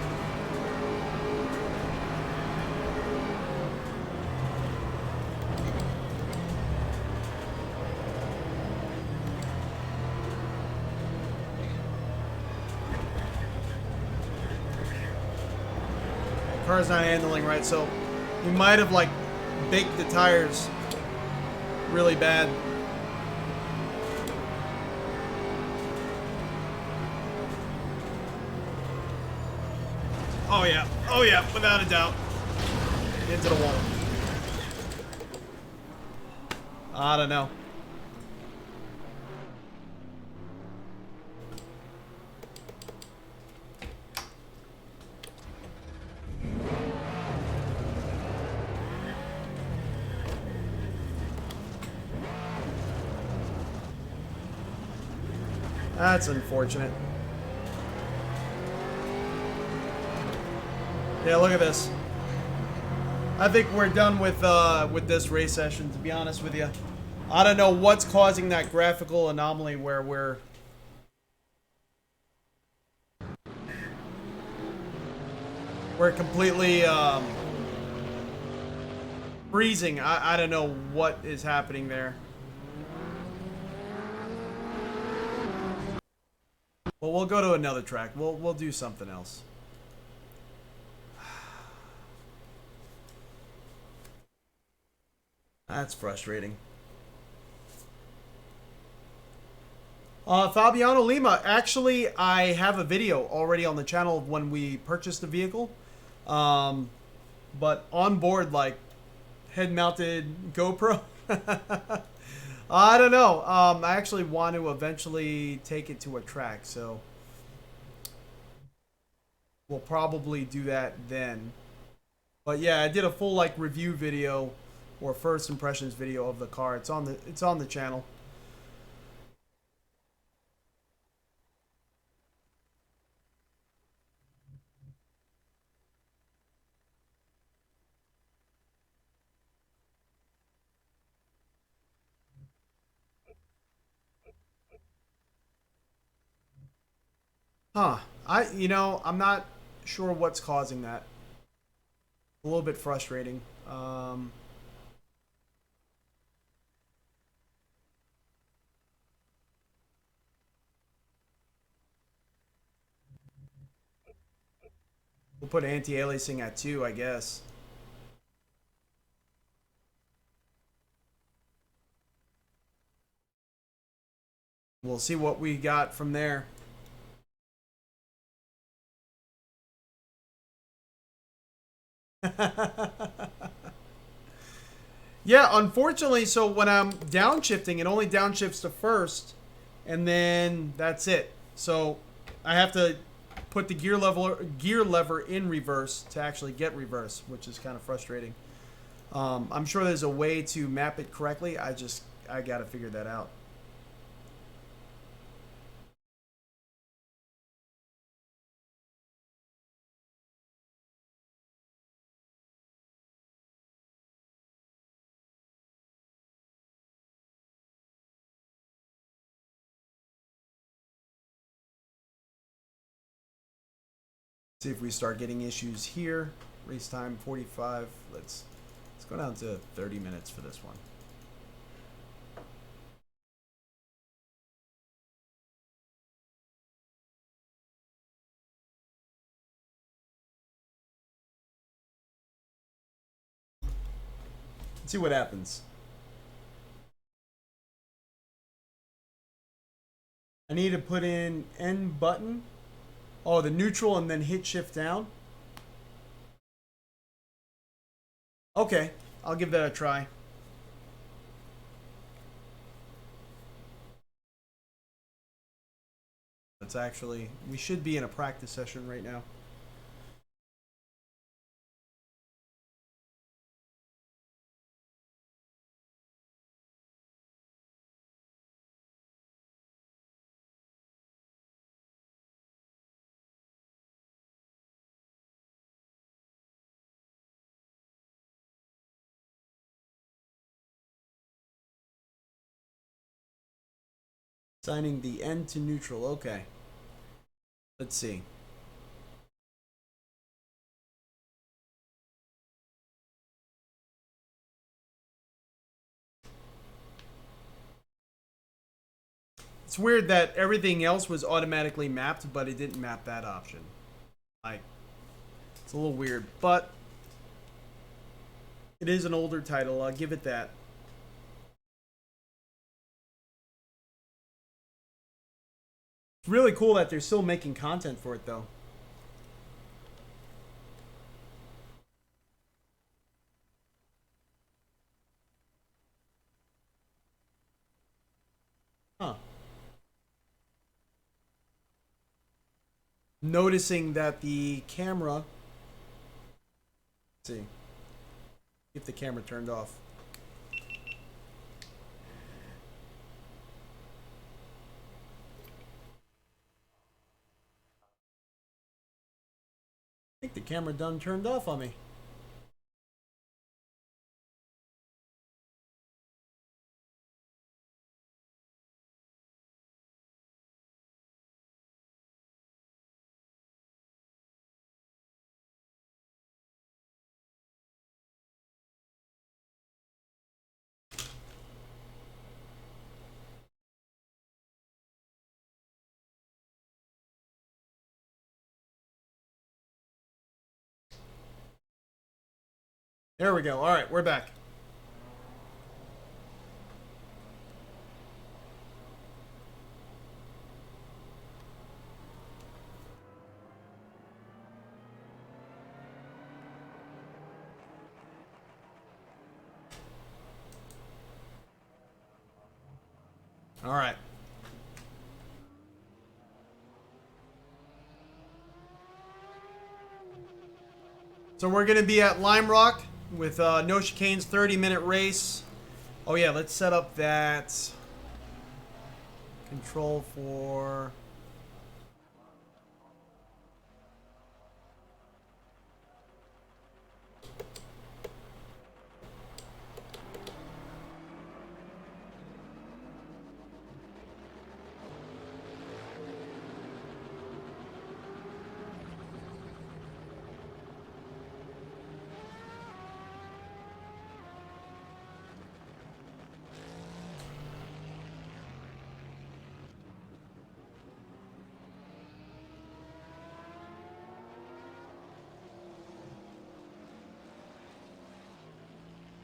Car's not handling right, so we might have like baked the tires really bad. Oh yeah, without a doubt. Into the wall. I don't know. That's unfortunate. Yeah, look at this. I think we're done with this race session, to be honest with you. I don't know what's causing that graphical anomaly where we're completely freezing. I don't know what is happening there. Well, we'll go to another track. We'll do something else. That's frustrating. Fabiano Lima, actually, I have a video already on the channel of when we purchased the vehicle. But on board, like, head-mounted GoPro. I don't know. I actually want to eventually take it to a track, so we'll probably do that then. But yeah, I did a full like review video or first impressions video of the car. It's on the channel. Huh. I'm not sure what's causing that. A little bit frustrating. We'll put anti-aliasing at 2, I guess. We'll see what we got from there. Yeah, unfortunately, so when I'm downshifting, it only downshifts to first, and then that's it. So I have to put the gear lever in reverse to actually get reverse, which is kind of frustrating. I'm sure there's a way to map it correctly. I got to figure that out. See if we start getting issues here. Race time 45. Let's go down to 30 minutes for this one. Let's see what happens. I need to put in N button. Oh, the neutral and then hit shift down. Okay, I'll give that a try. That's actually, we should be in a practice session right now. Assigning the N to neutral. Okay. Let's see. It's weird that everything else was automatically mapped, but it didn't map that option. Like, it's a little weird, but it is an older title. I'll give it that. It's really cool that they're still making content for it, though. Huh. Noticing that the camera... Let's see. If the camera turned off. I think the camera done turned off on me. There we go. All right, we're back. All right. So we're going to be at LimeRock with No Chicane's 30-minute race. Oh yeah, let's set up that control for...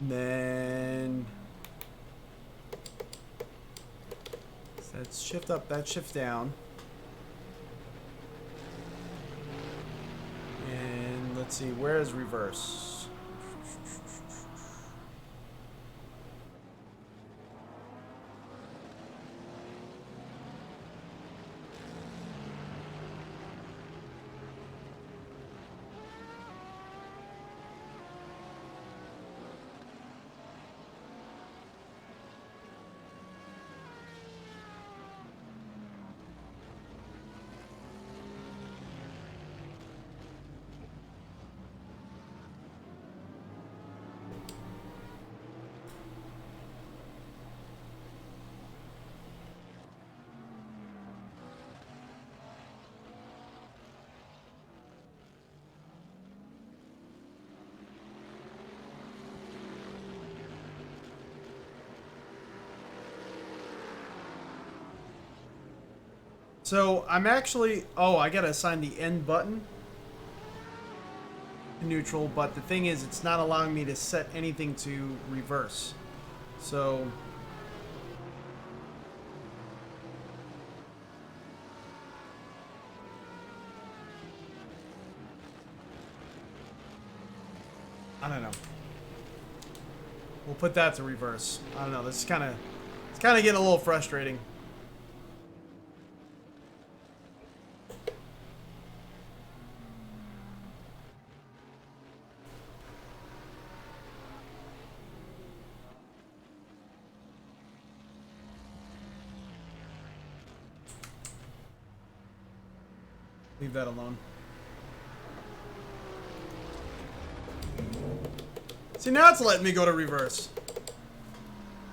Then let's shift up, that shift down. And let's see, where is reverse? So I'm actually, oh, I gotta assign the end button to neutral, but the thing is, it's not allowing me to set anything to reverse. So I don't know. We'll put that to reverse. I don't know. This is it's kind of getting a little frustrating. Leave that alone. See, now it's letting me go to reverse.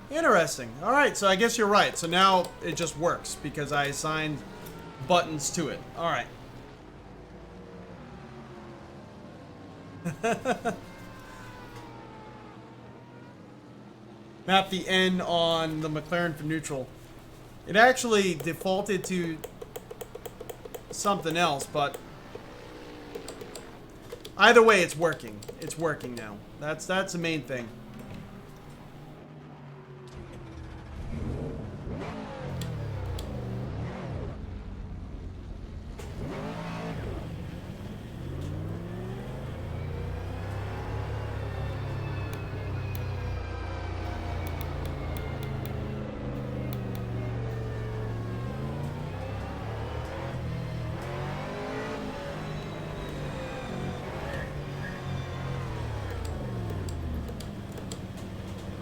Interesting. All right, so I guess you're right. So now it just works because I assigned buttons to it. All right. Map the N on the McLaren for neutral. It actually defaulted to something else, but either way, it's working. It's working now. That's the main thing.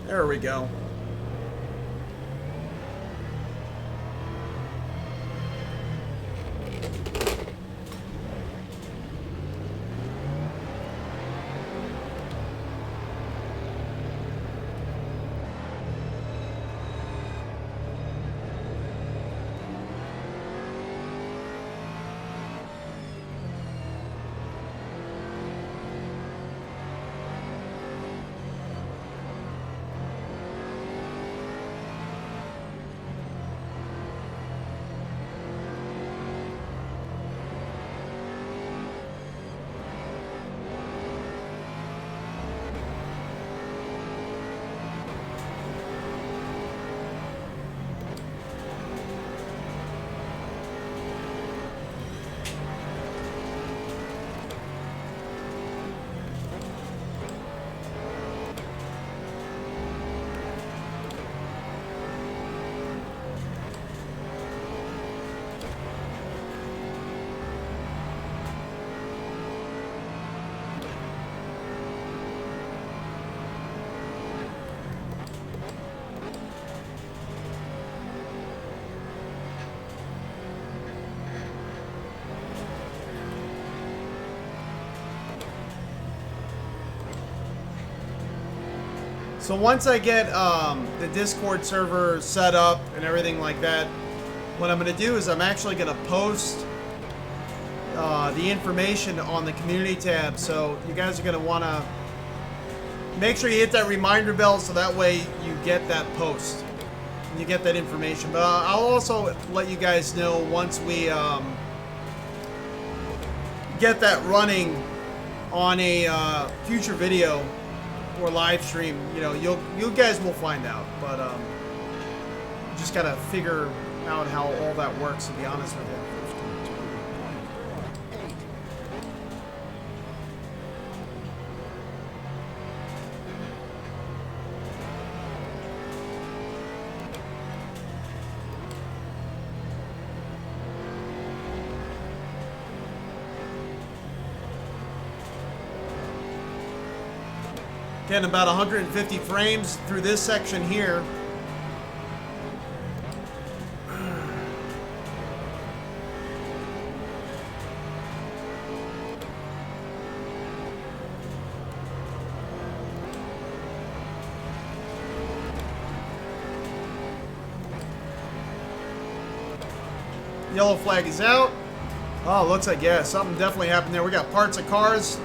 There we go. So once I get the Discord server set up and everything like that, what I'm going to do is I'm actually going to post the information on the community tab. So you guys are going to want to make sure you hit that reminder bell so that way you get that post. You get that information. But I'll also let you guys know once we get that running on a future video or live stream. You know, you guys will find out. But just gotta figure out how all that works, to be honest with you. Getting about 150 frames through this section here. Yellow flag is out. Oh, looks like, yeah, something definitely happened there. We got parts of cars.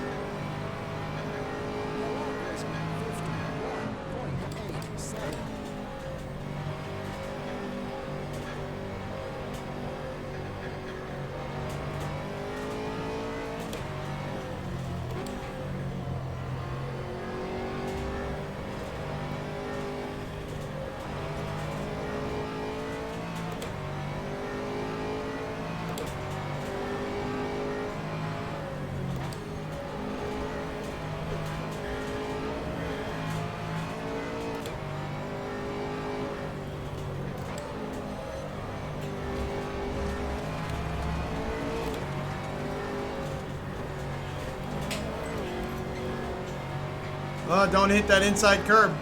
Don't hit that inside curb.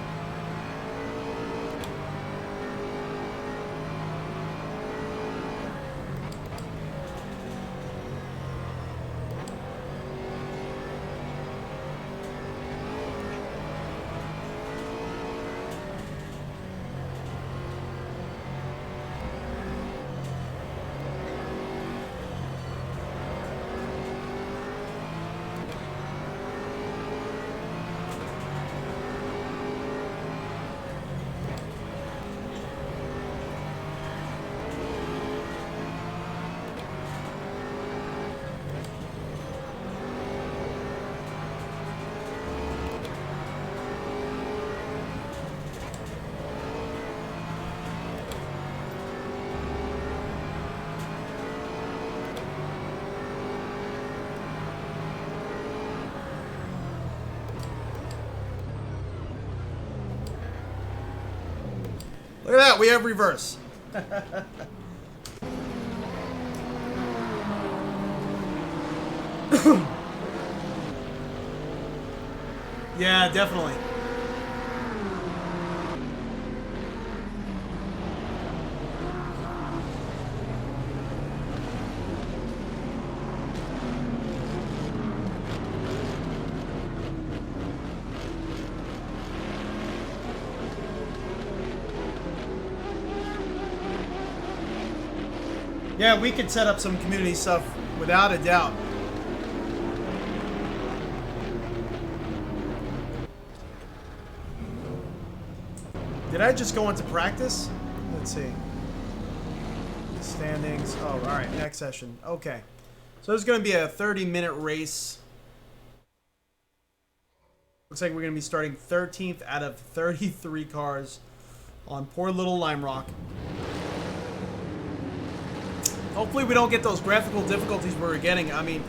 Look at that, we have reverse. Yeah, definitely. Yeah, we could set up some community stuff without a doubt. Did I just go into practice? Let's see. Standings. Oh, all right. Next session. Okay. So there's going to be a 30-minute race. Looks like we're going to be starting 13th out of 33 cars on poor little LimeRock. Hopefully we don't get those graphical difficulties we were getting. I mean...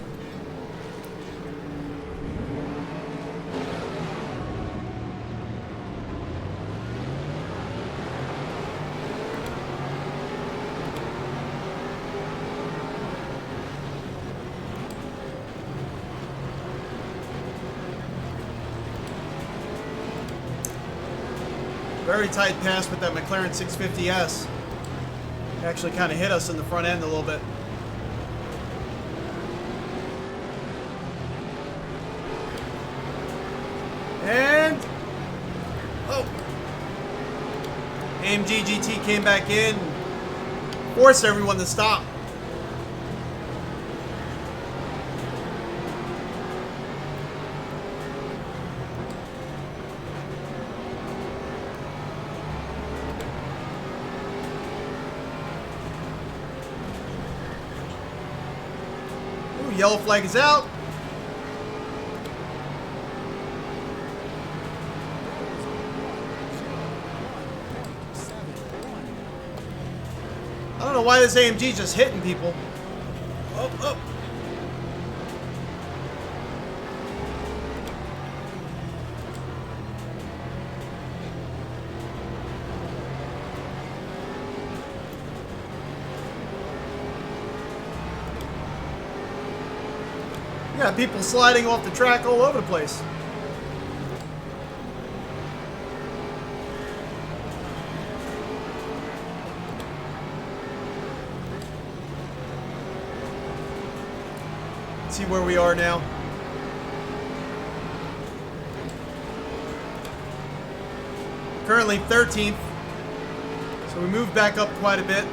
Very tight pass with that McLaren 650S. Actually kind of hit us in the front end a little bit. And... oh! AMG GT came back in. Forced everyone to stop. Yellow flag is out. I don't know why this AMG just hitting people. Oh, oh. Yeah, people sliding off the track all over the place. Let's see where we are now. Currently 13th. So we moved back up quite a bit.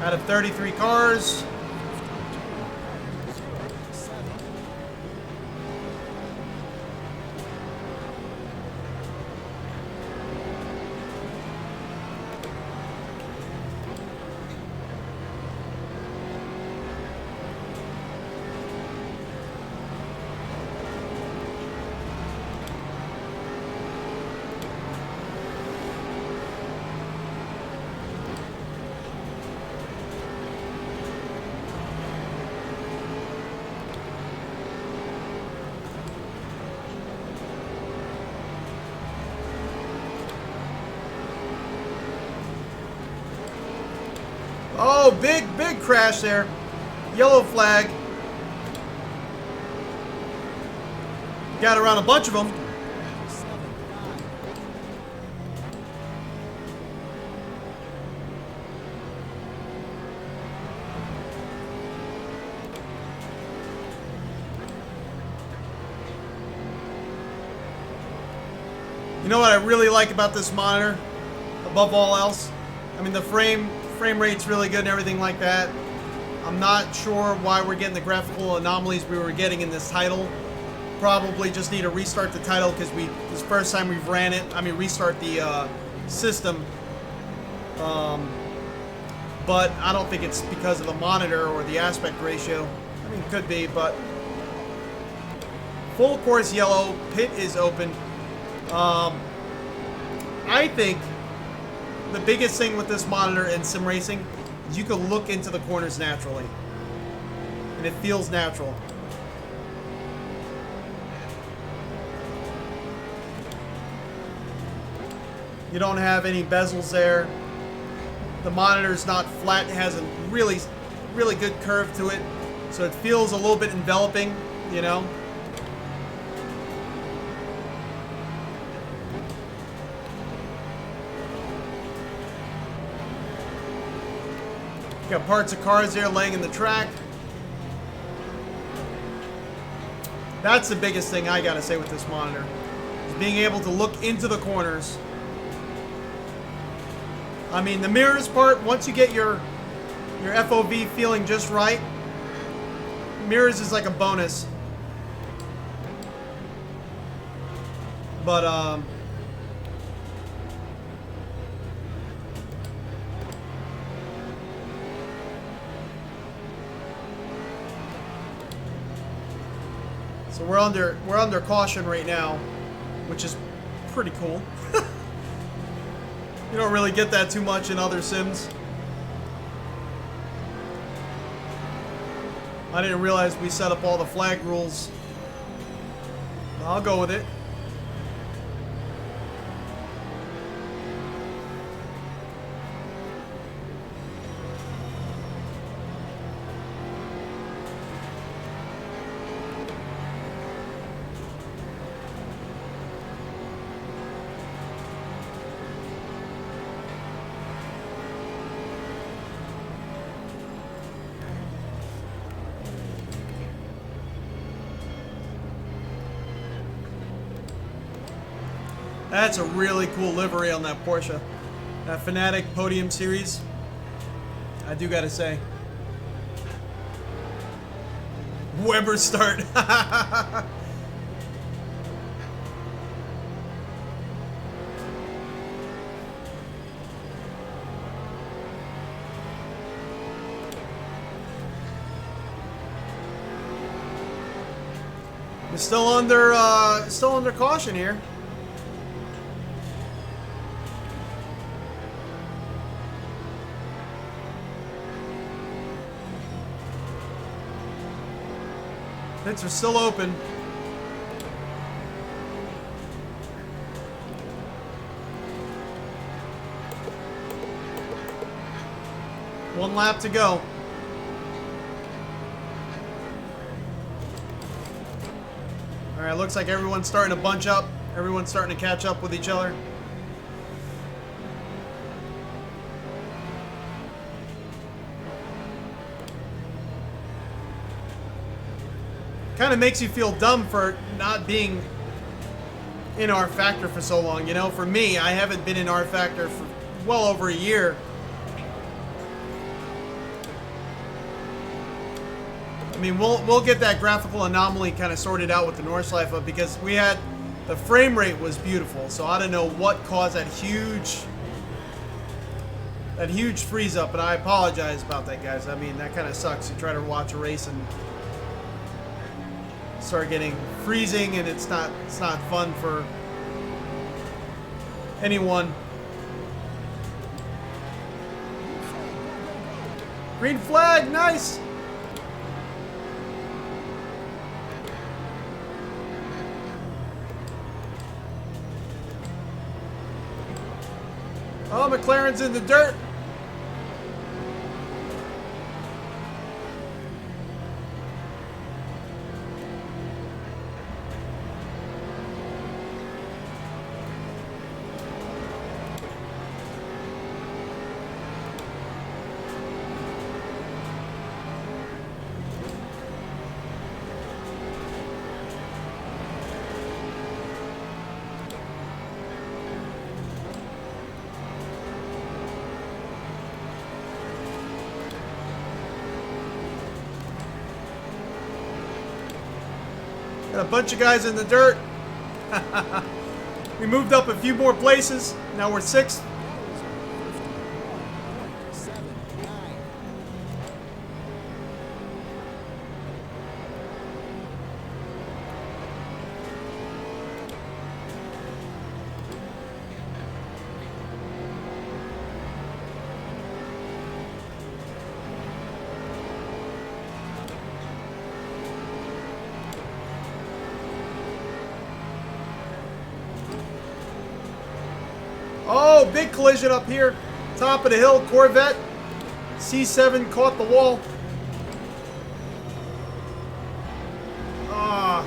Out of 33 cars. Oh, big crash there. Yellow flag. Got around a bunch of them. You know what I really like about this monitor, above all else? I mean, the frame rate's really good and everything like that. I'm not sure why we're getting the graphical anomalies we were getting in this title. Probably just need to restart the title because this first time we've ran it. I mean, restart the system. But I don't think it's because of the monitor or the aspect ratio. I mean, it could be, but full course yellow, pit is open. I think the biggest thing with this monitor in sim racing is you can look into the corners naturally, and it feels natural. You don't have any bezels there. The monitor's not flat. It has a really good curve to it. So it feels a little bit enveloping, you know. Got parts of cars there laying in the track. That's the biggest thing I gotta say with this monitor, is being able to look into the corners. I mean, the mirrors part, once you get your FOV feeling just right, mirrors is like a bonus. But, so we're under caution right now, which is pretty cool. You don't really get that too much in other sims. I didn't realize we set up all the flag rules. I'll go with it. That's a really cool livery on that Porsche. That Fanatec Podium Series. I do gotta say. Weber start. We're still under caution here. Pits are still open. One lap to go. All right, looks like everyone's starting to bunch up. Everyone's starting to catch up with each other. Kind of makes you feel dumb for not being in RFactor for so long. You know, for me, I haven't been in RFactor for well over a year. I mean, we'll get that graphical anomaly kind of sorted out with the Nordschleife because we had the frame rate was beautiful. So I don't know what caused that huge freeze up, and I apologize about that, guys. I mean, that kind of sucks. You try to watch a race and start getting freezing, and it's not fun for anyone. Green flag, nice. Oh, McLaren's in the dirt. Got a bunch of guys in the dirt. We moved up a few more places. Now we're 6th. Oh, big collision up here. Top of the hill, Corvette. C7 caught the wall. Ah.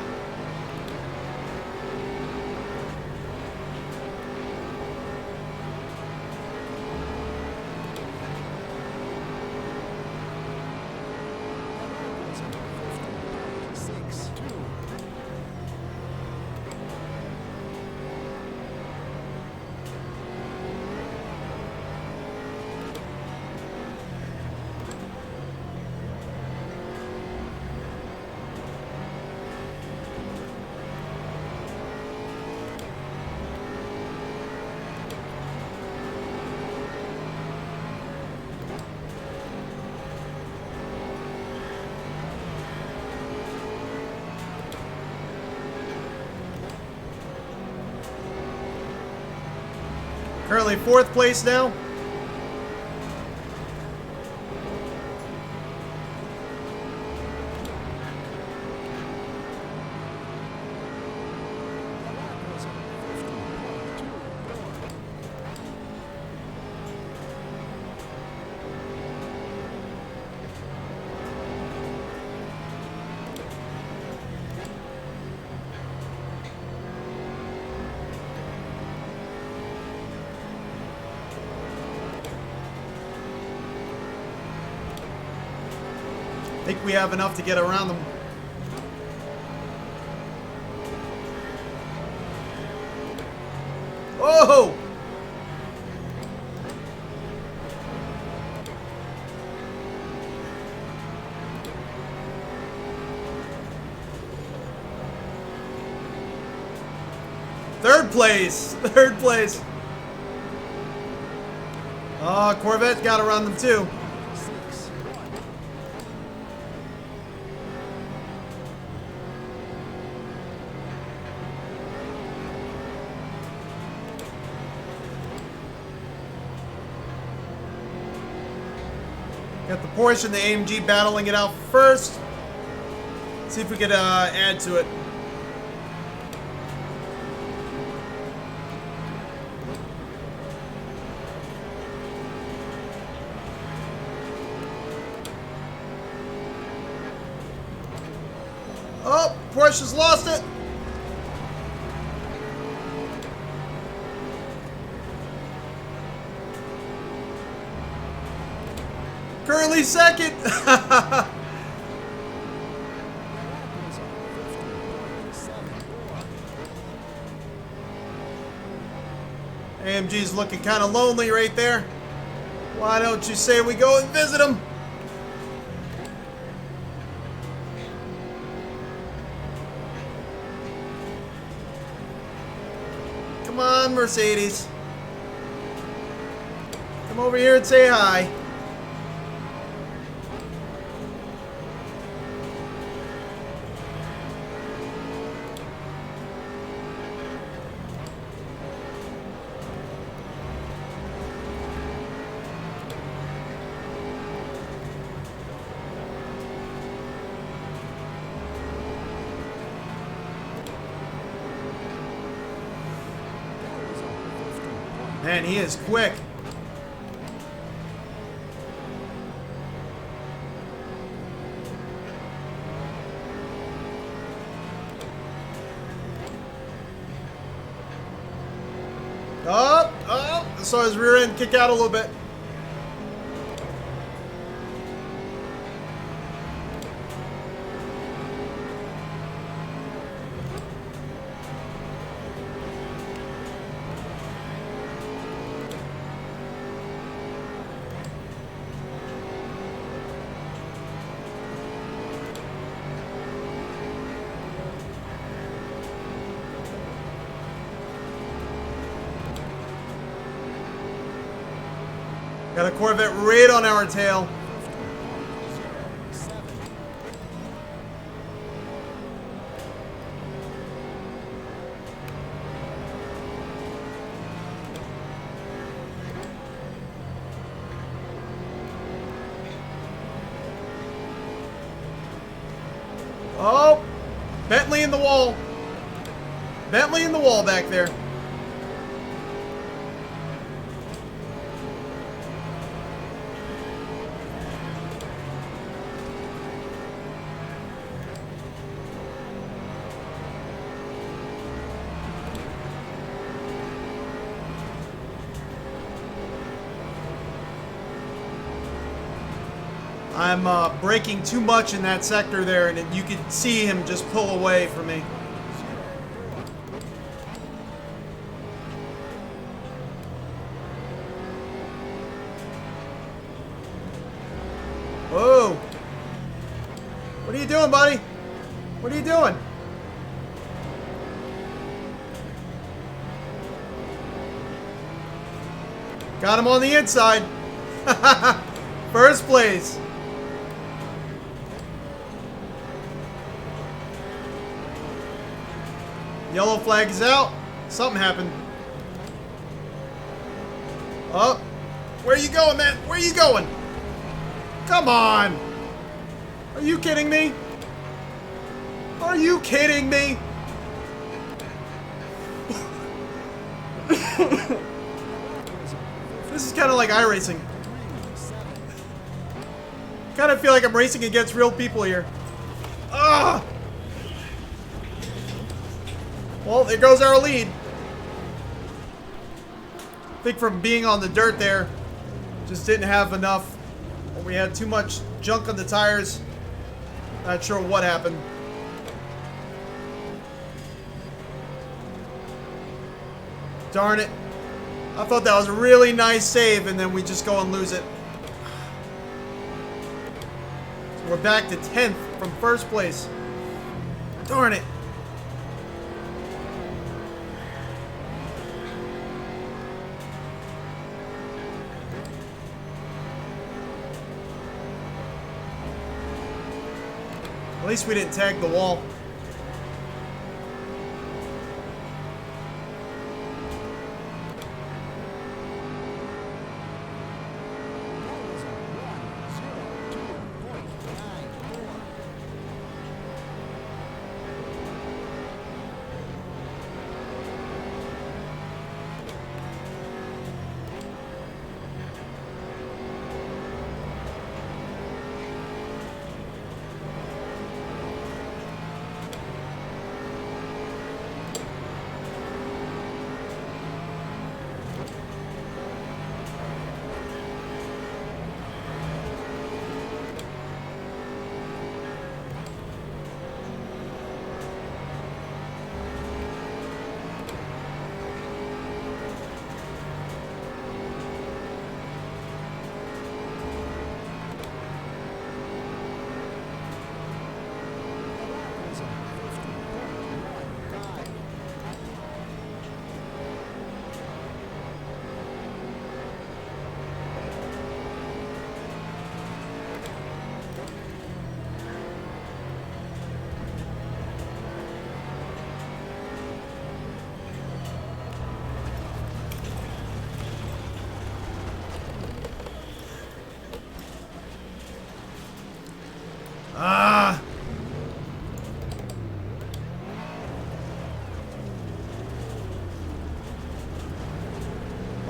Currently 4th place now. I think we have enough to get around them. Whoa! Third place! Third place! Oh, Corvette got around them too. Got the Porsche and the AMG battling it out first. See if we could add to it. Oh, Porsche's lost it. Currently 2nd. AMG's looking kind of lonely right there. Why don't you say we go and visit him? Come on, Mercedes. Come over here and say hi. Man, he is quick. Oh, I saw his rear end kick out a little bit. Got a Corvette right on our tail. Oh, Bentley in the wall. Bentley in the wall back there. I'm braking too much in that sector there, and you could see him just pull away from me. Whoa! What are you doing, buddy? What are you doing? Got him on the inside. First place. Yellow flag is out. Something happened. Oh, where are you going, man? Where are you going? Come on. Are you kidding me? Are you kidding me? This is kind of like iRacing. Kind of feel like I'm racing against real people here. Ugh! Well, there goes our lead. I think from being on the dirt there, just didn't have enough. We had too much junk on the tires. Not sure what happened. Darn it. I thought that was a really nice save, and then we just go and lose it. So we're back to 10th from first place. Darn it. At least we didn't tag the wall.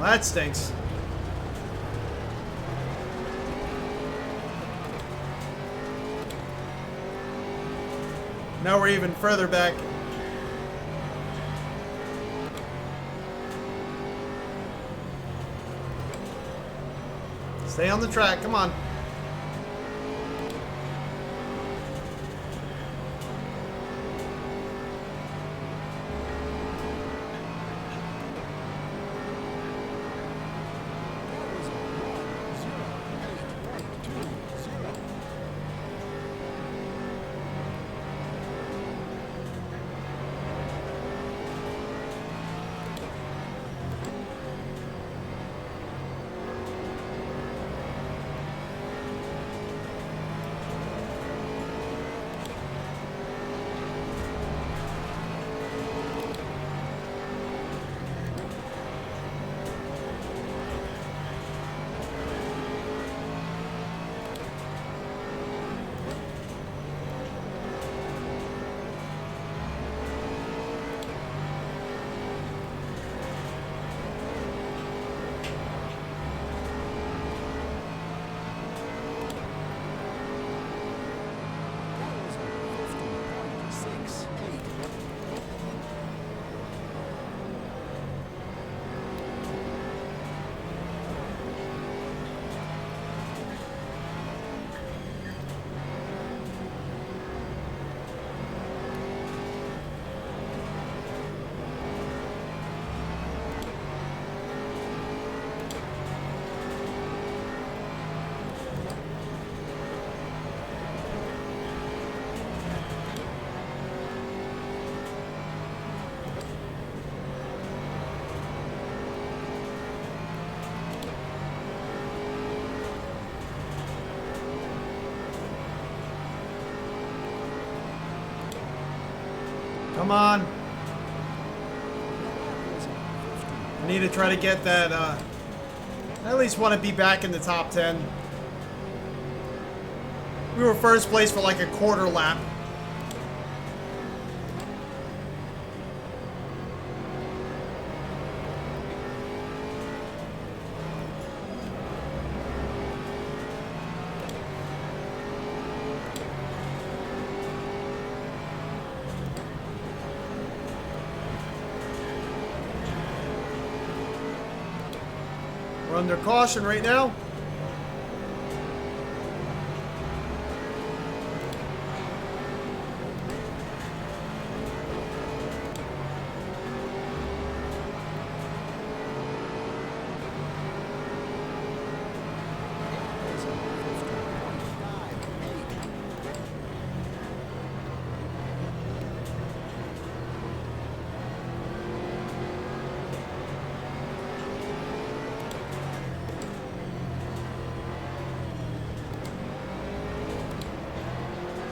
Well, that stinks. Now we're even further back. Stay on the track, come on. Come on. I need to try to get that, I at least want to be back in the top 10. We were first place for like a quarter lap. We're under caution right now.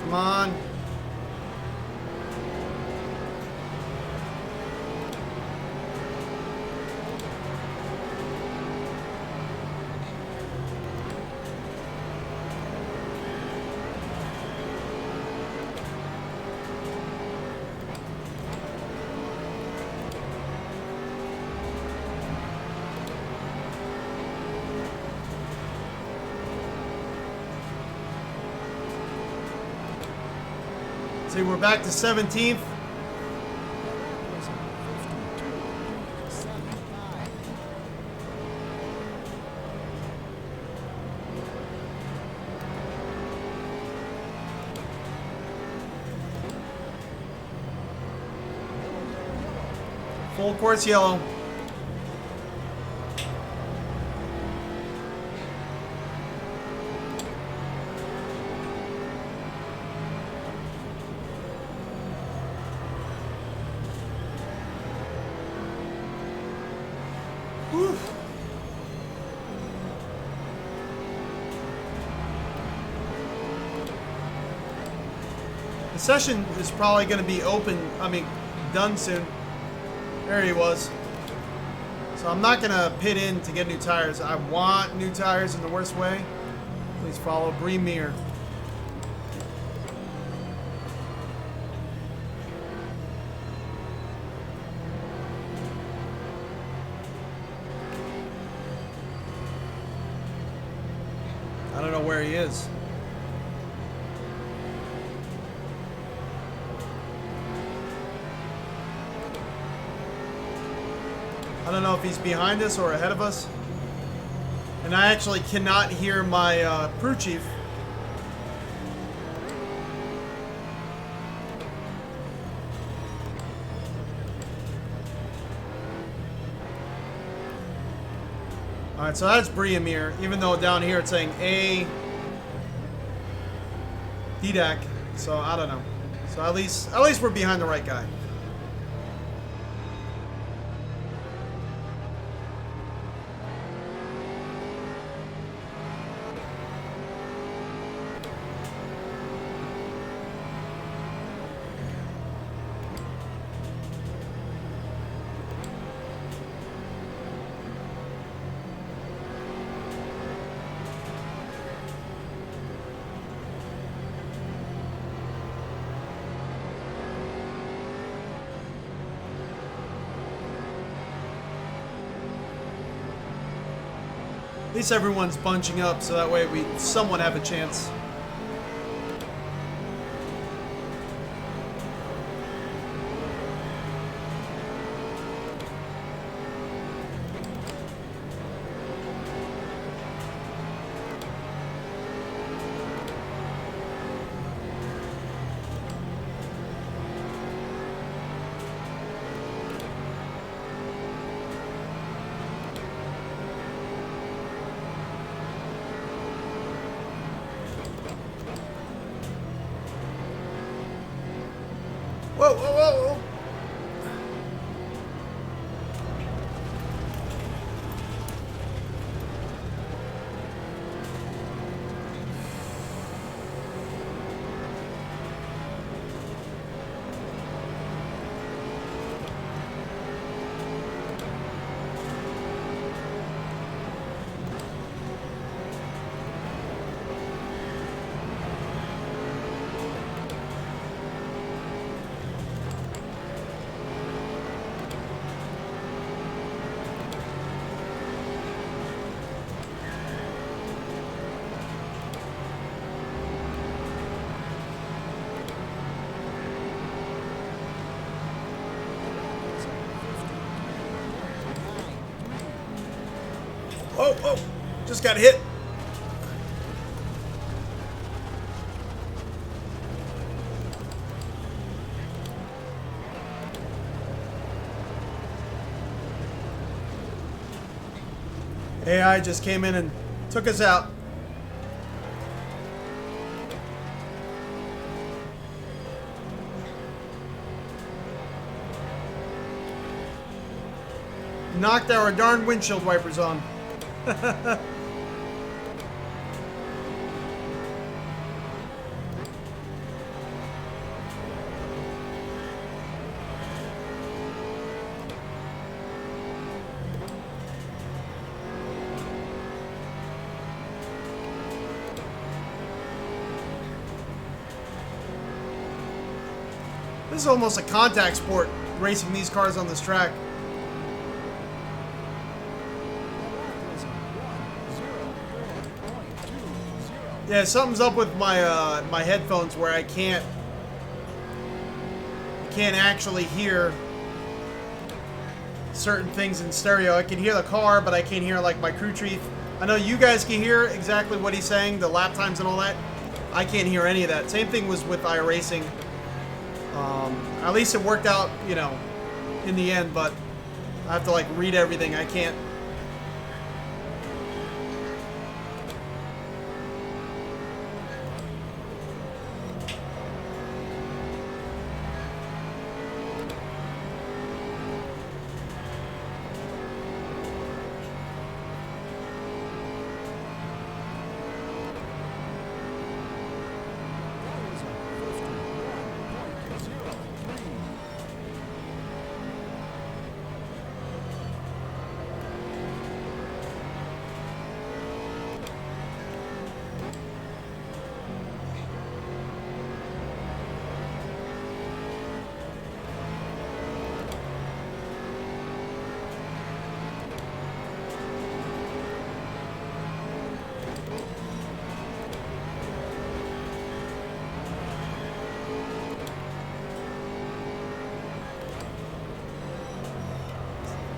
Come on. See, we're back to 17th. Full course yellow. Whew. The session is probably going to be done soon. There he was. So I'm not going to pit in to get new tires. I want new tires in the worst way. Please follow Bremer. I don't know where he is. I don't know if he's behind us or ahead of us. And I actually cannot hear my crew chief. Alright, so that's Bremer, even though down here it's saying A DDAC, so I don't know. So at least we're behind the right guy. At least everyone's bunching up, so that way we somewhat have a chance. Whoa, whoa, whoa, whoa. Oh, just got hit. AI just came in and took us out. Knocked our darn windshield wipers on. This is almost a contact sport, racing these cars on this track. Yeah, something's up with my my headphones where I can't actually hear certain things in stereo. I can hear the car, but I can't hear like my crew chief. I know you guys can hear exactly what he's saying, the lap times and all that. I can't hear any of that. Same thing was with iRacing. At least it worked out, you know, in the end, but I have to like read everything. I can't.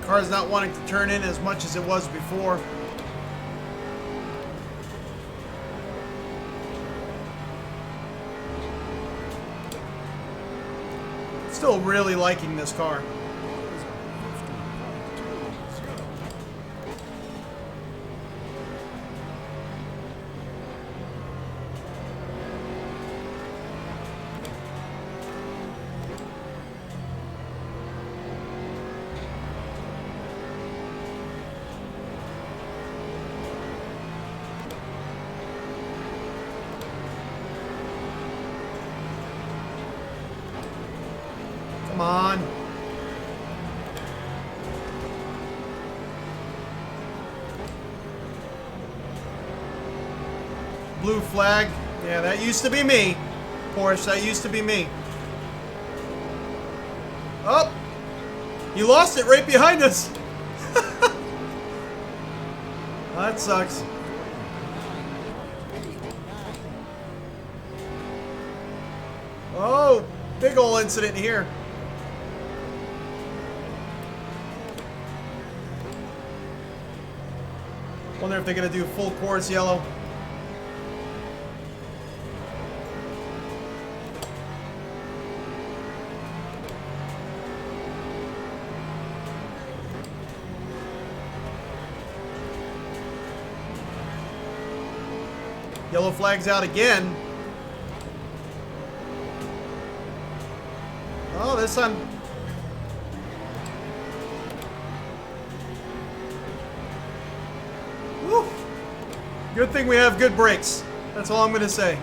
Car's not wanting to turn in as much as it was before. Still really liking this car. Come on. Blue flag. Yeah, that used to be me. Porsche, that used to be me. Oh! You lost it right behind us. That sucks. Oh, big ol' incident here. Wonder if they're gonna do full course yellow. Yellow flag's out again. Oh, this time. Woo. Good thing we have good brakes. That's all I'm going to say.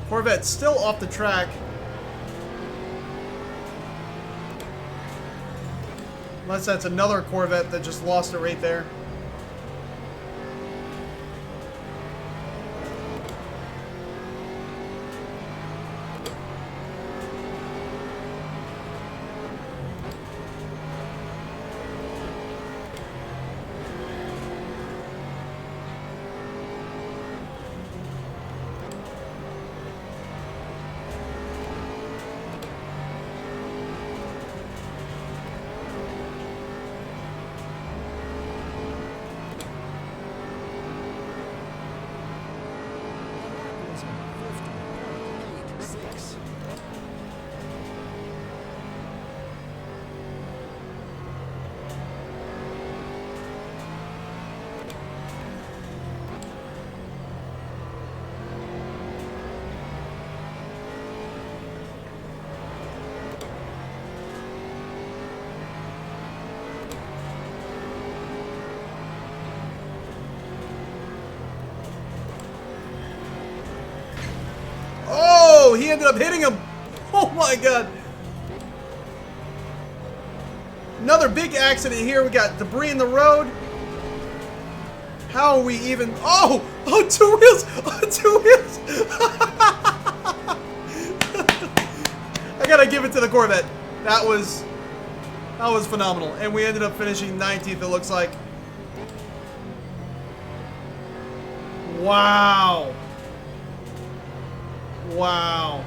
Corvette's still off the track. Unless that's another Corvette that just lost it right there. ended up hitting him. Oh my god. Another big accident here. We got debris in the road. How are we even... Oh! Oh, 2 wheels! Oh, 2 wheels! I gotta give it to the Corvette. That was phenomenal. And we ended up finishing 19th, it looks like. Wow. Wow.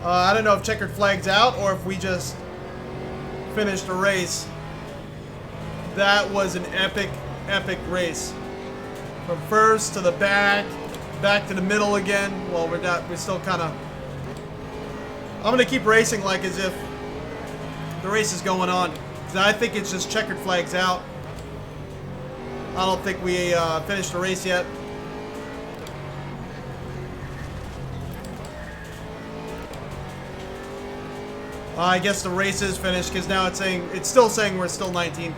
I don't know if Checkered Flag's out or if we just finished a race. That was an epic, epic race. From first to the back to the middle again. Well, we're still kind of... I'm going to keep racing like as if the race is going on. I think it's just Checkered Flag's out. I don't think we finished the race yet. I guess the race is finished because now it's still saying we're still 19th.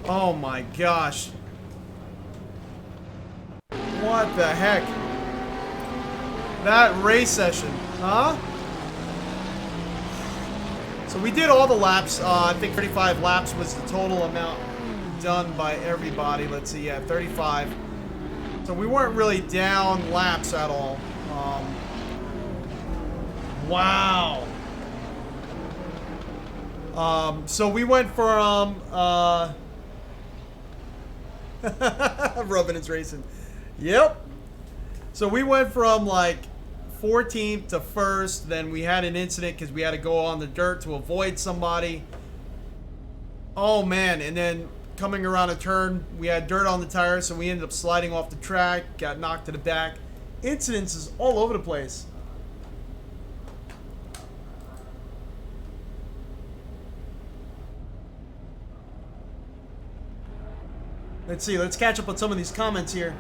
Oh my gosh. What the heck? That race session, huh? So we did all the laps. I think 35 laps was the total amount done by everybody. Let's see, yeah, 35. So we weren't really down laps at all. Wow. So we went from Rubbing is racing. Yep. So we went from like 14th to 1st. Then we had an incident because we had to go on the dirt to avoid somebody. Oh man. And then coming around a turn, we had dirt on the tires, so we ended up sliding off the track, got knocked to the back. Incidences all over the place. Let's see, let's catch up on some of these comments here.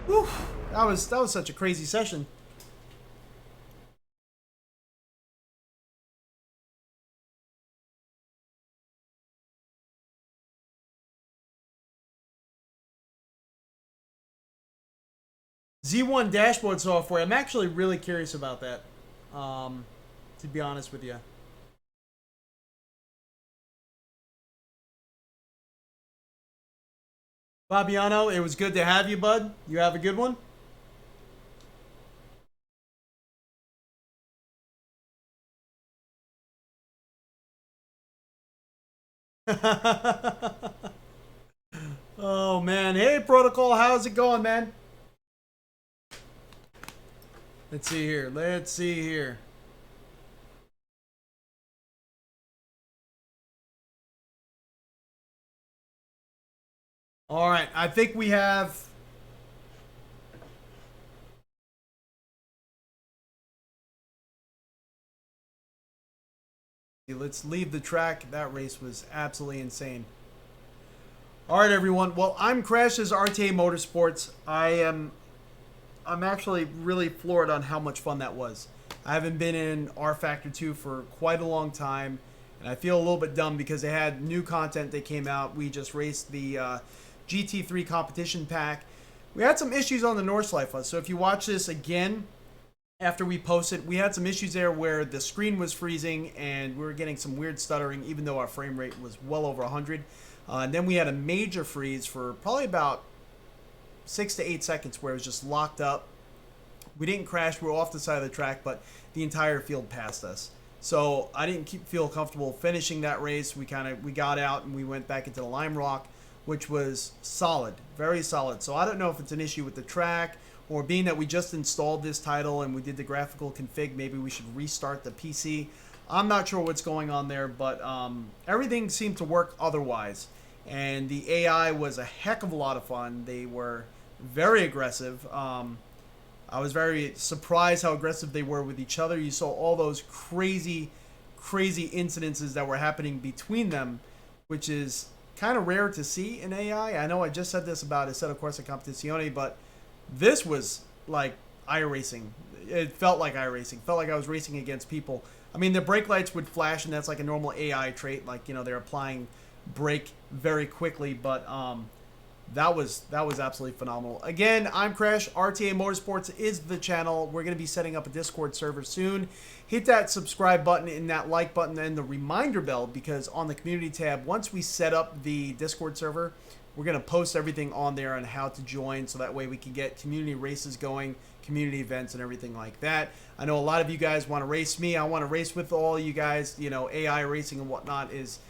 Whew, that was such a crazy session. Z1 dashboard software. I'm actually really curious about that, to be honest with you. Fabiano, it was good to have you, bud. You have a good one. Oh, man. Hey, Protocol. How's it going, man? Let's see here. Let's see here. All right. I think we have... Let's leave the track. That race was absolutely insane. All right, everyone. Well, I'm Crash's RTA Motorsports. I'm actually really floored on how much fun that was. I haven't been in RFactor 2 for quite a long time, and I feel a little bit dumb because they had new content that came out. We just raced the GT3 competition pack. We had some issues on the Nordschleife, so if you watch this again after we posted, we had some issues there where the screen was freezing and we were getting some weird stuttering even though our frame rate was well over 100. And then we had a major freeze for probably about 6 to 8 seconds where it was just locked up. We didn't crash. We were off the side of the track, but the entire field passed us. So I didn't feel comfortable finishing that race. We got out and we went back into the LimeRock, which was solid, very solid. So I don't know if it's an issue with the track or being that we just installed this title and we did the graphical config, maybe we should restart the PC. I'm not sure what's going on there, but everything seemed to work otherwise. And the AI was a heck of a lot of fun. They were very aggressive. I was very surprised how aggressive they were with each other. You saw all those crazy incidences that were happening between them, which is kind of rare to see in AI. I know I just said this about Assetto Corsa Competizione, but this was like iRacing. It felt like iRacing. Felt like I was racing against people. I mean, the brake lights would flash, and that's like a normal AI trait. Like, you know, they're applying brake very quickly, but that was absolutely phenomenal. Again, I'm Crash. RTA Motorsports is the channel. We're going to be setting up a Discord server soon. Hit that subscribe button and that like button and the reminder bell, because on the community tab, once we set up the Discord server, we're going to post everything on there on how to join, so that way we can get community races going, community events, and everything like that. I know a lot of you guys want to race me. I want to race with all you guys. You know, AI racing and whatnot is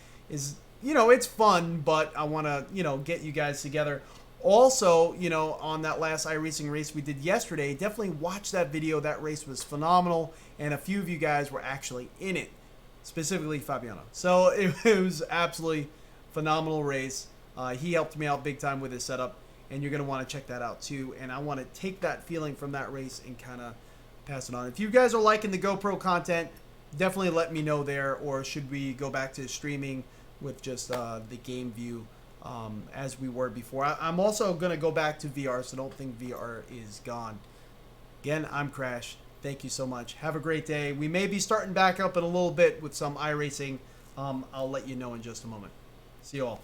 you know, it's fun, but I want to, you know, get you guys together. Also, you know, on that last iRacing race we did yesterday, definitely watch that video. That race was phenomenal, and a few of you guys were actually in it, specifically Fabiano. So it was absolutely phenomenal race. He helped me out big time with his setup, and you're going to want to check that out too. And I want to take that feeling from that race and kind of pass it on. If you guys are liking the GoPro content, definitely let me know there, or should we go back to streaming with just the game view as we were before. I'm also going to go back to VR, so don't think VR is gone. Again, I'm Crash. Thank you so much. Have a great day. We may be starting back up in a little bit with some iRacing. I'll let you know in just a moment. See you all.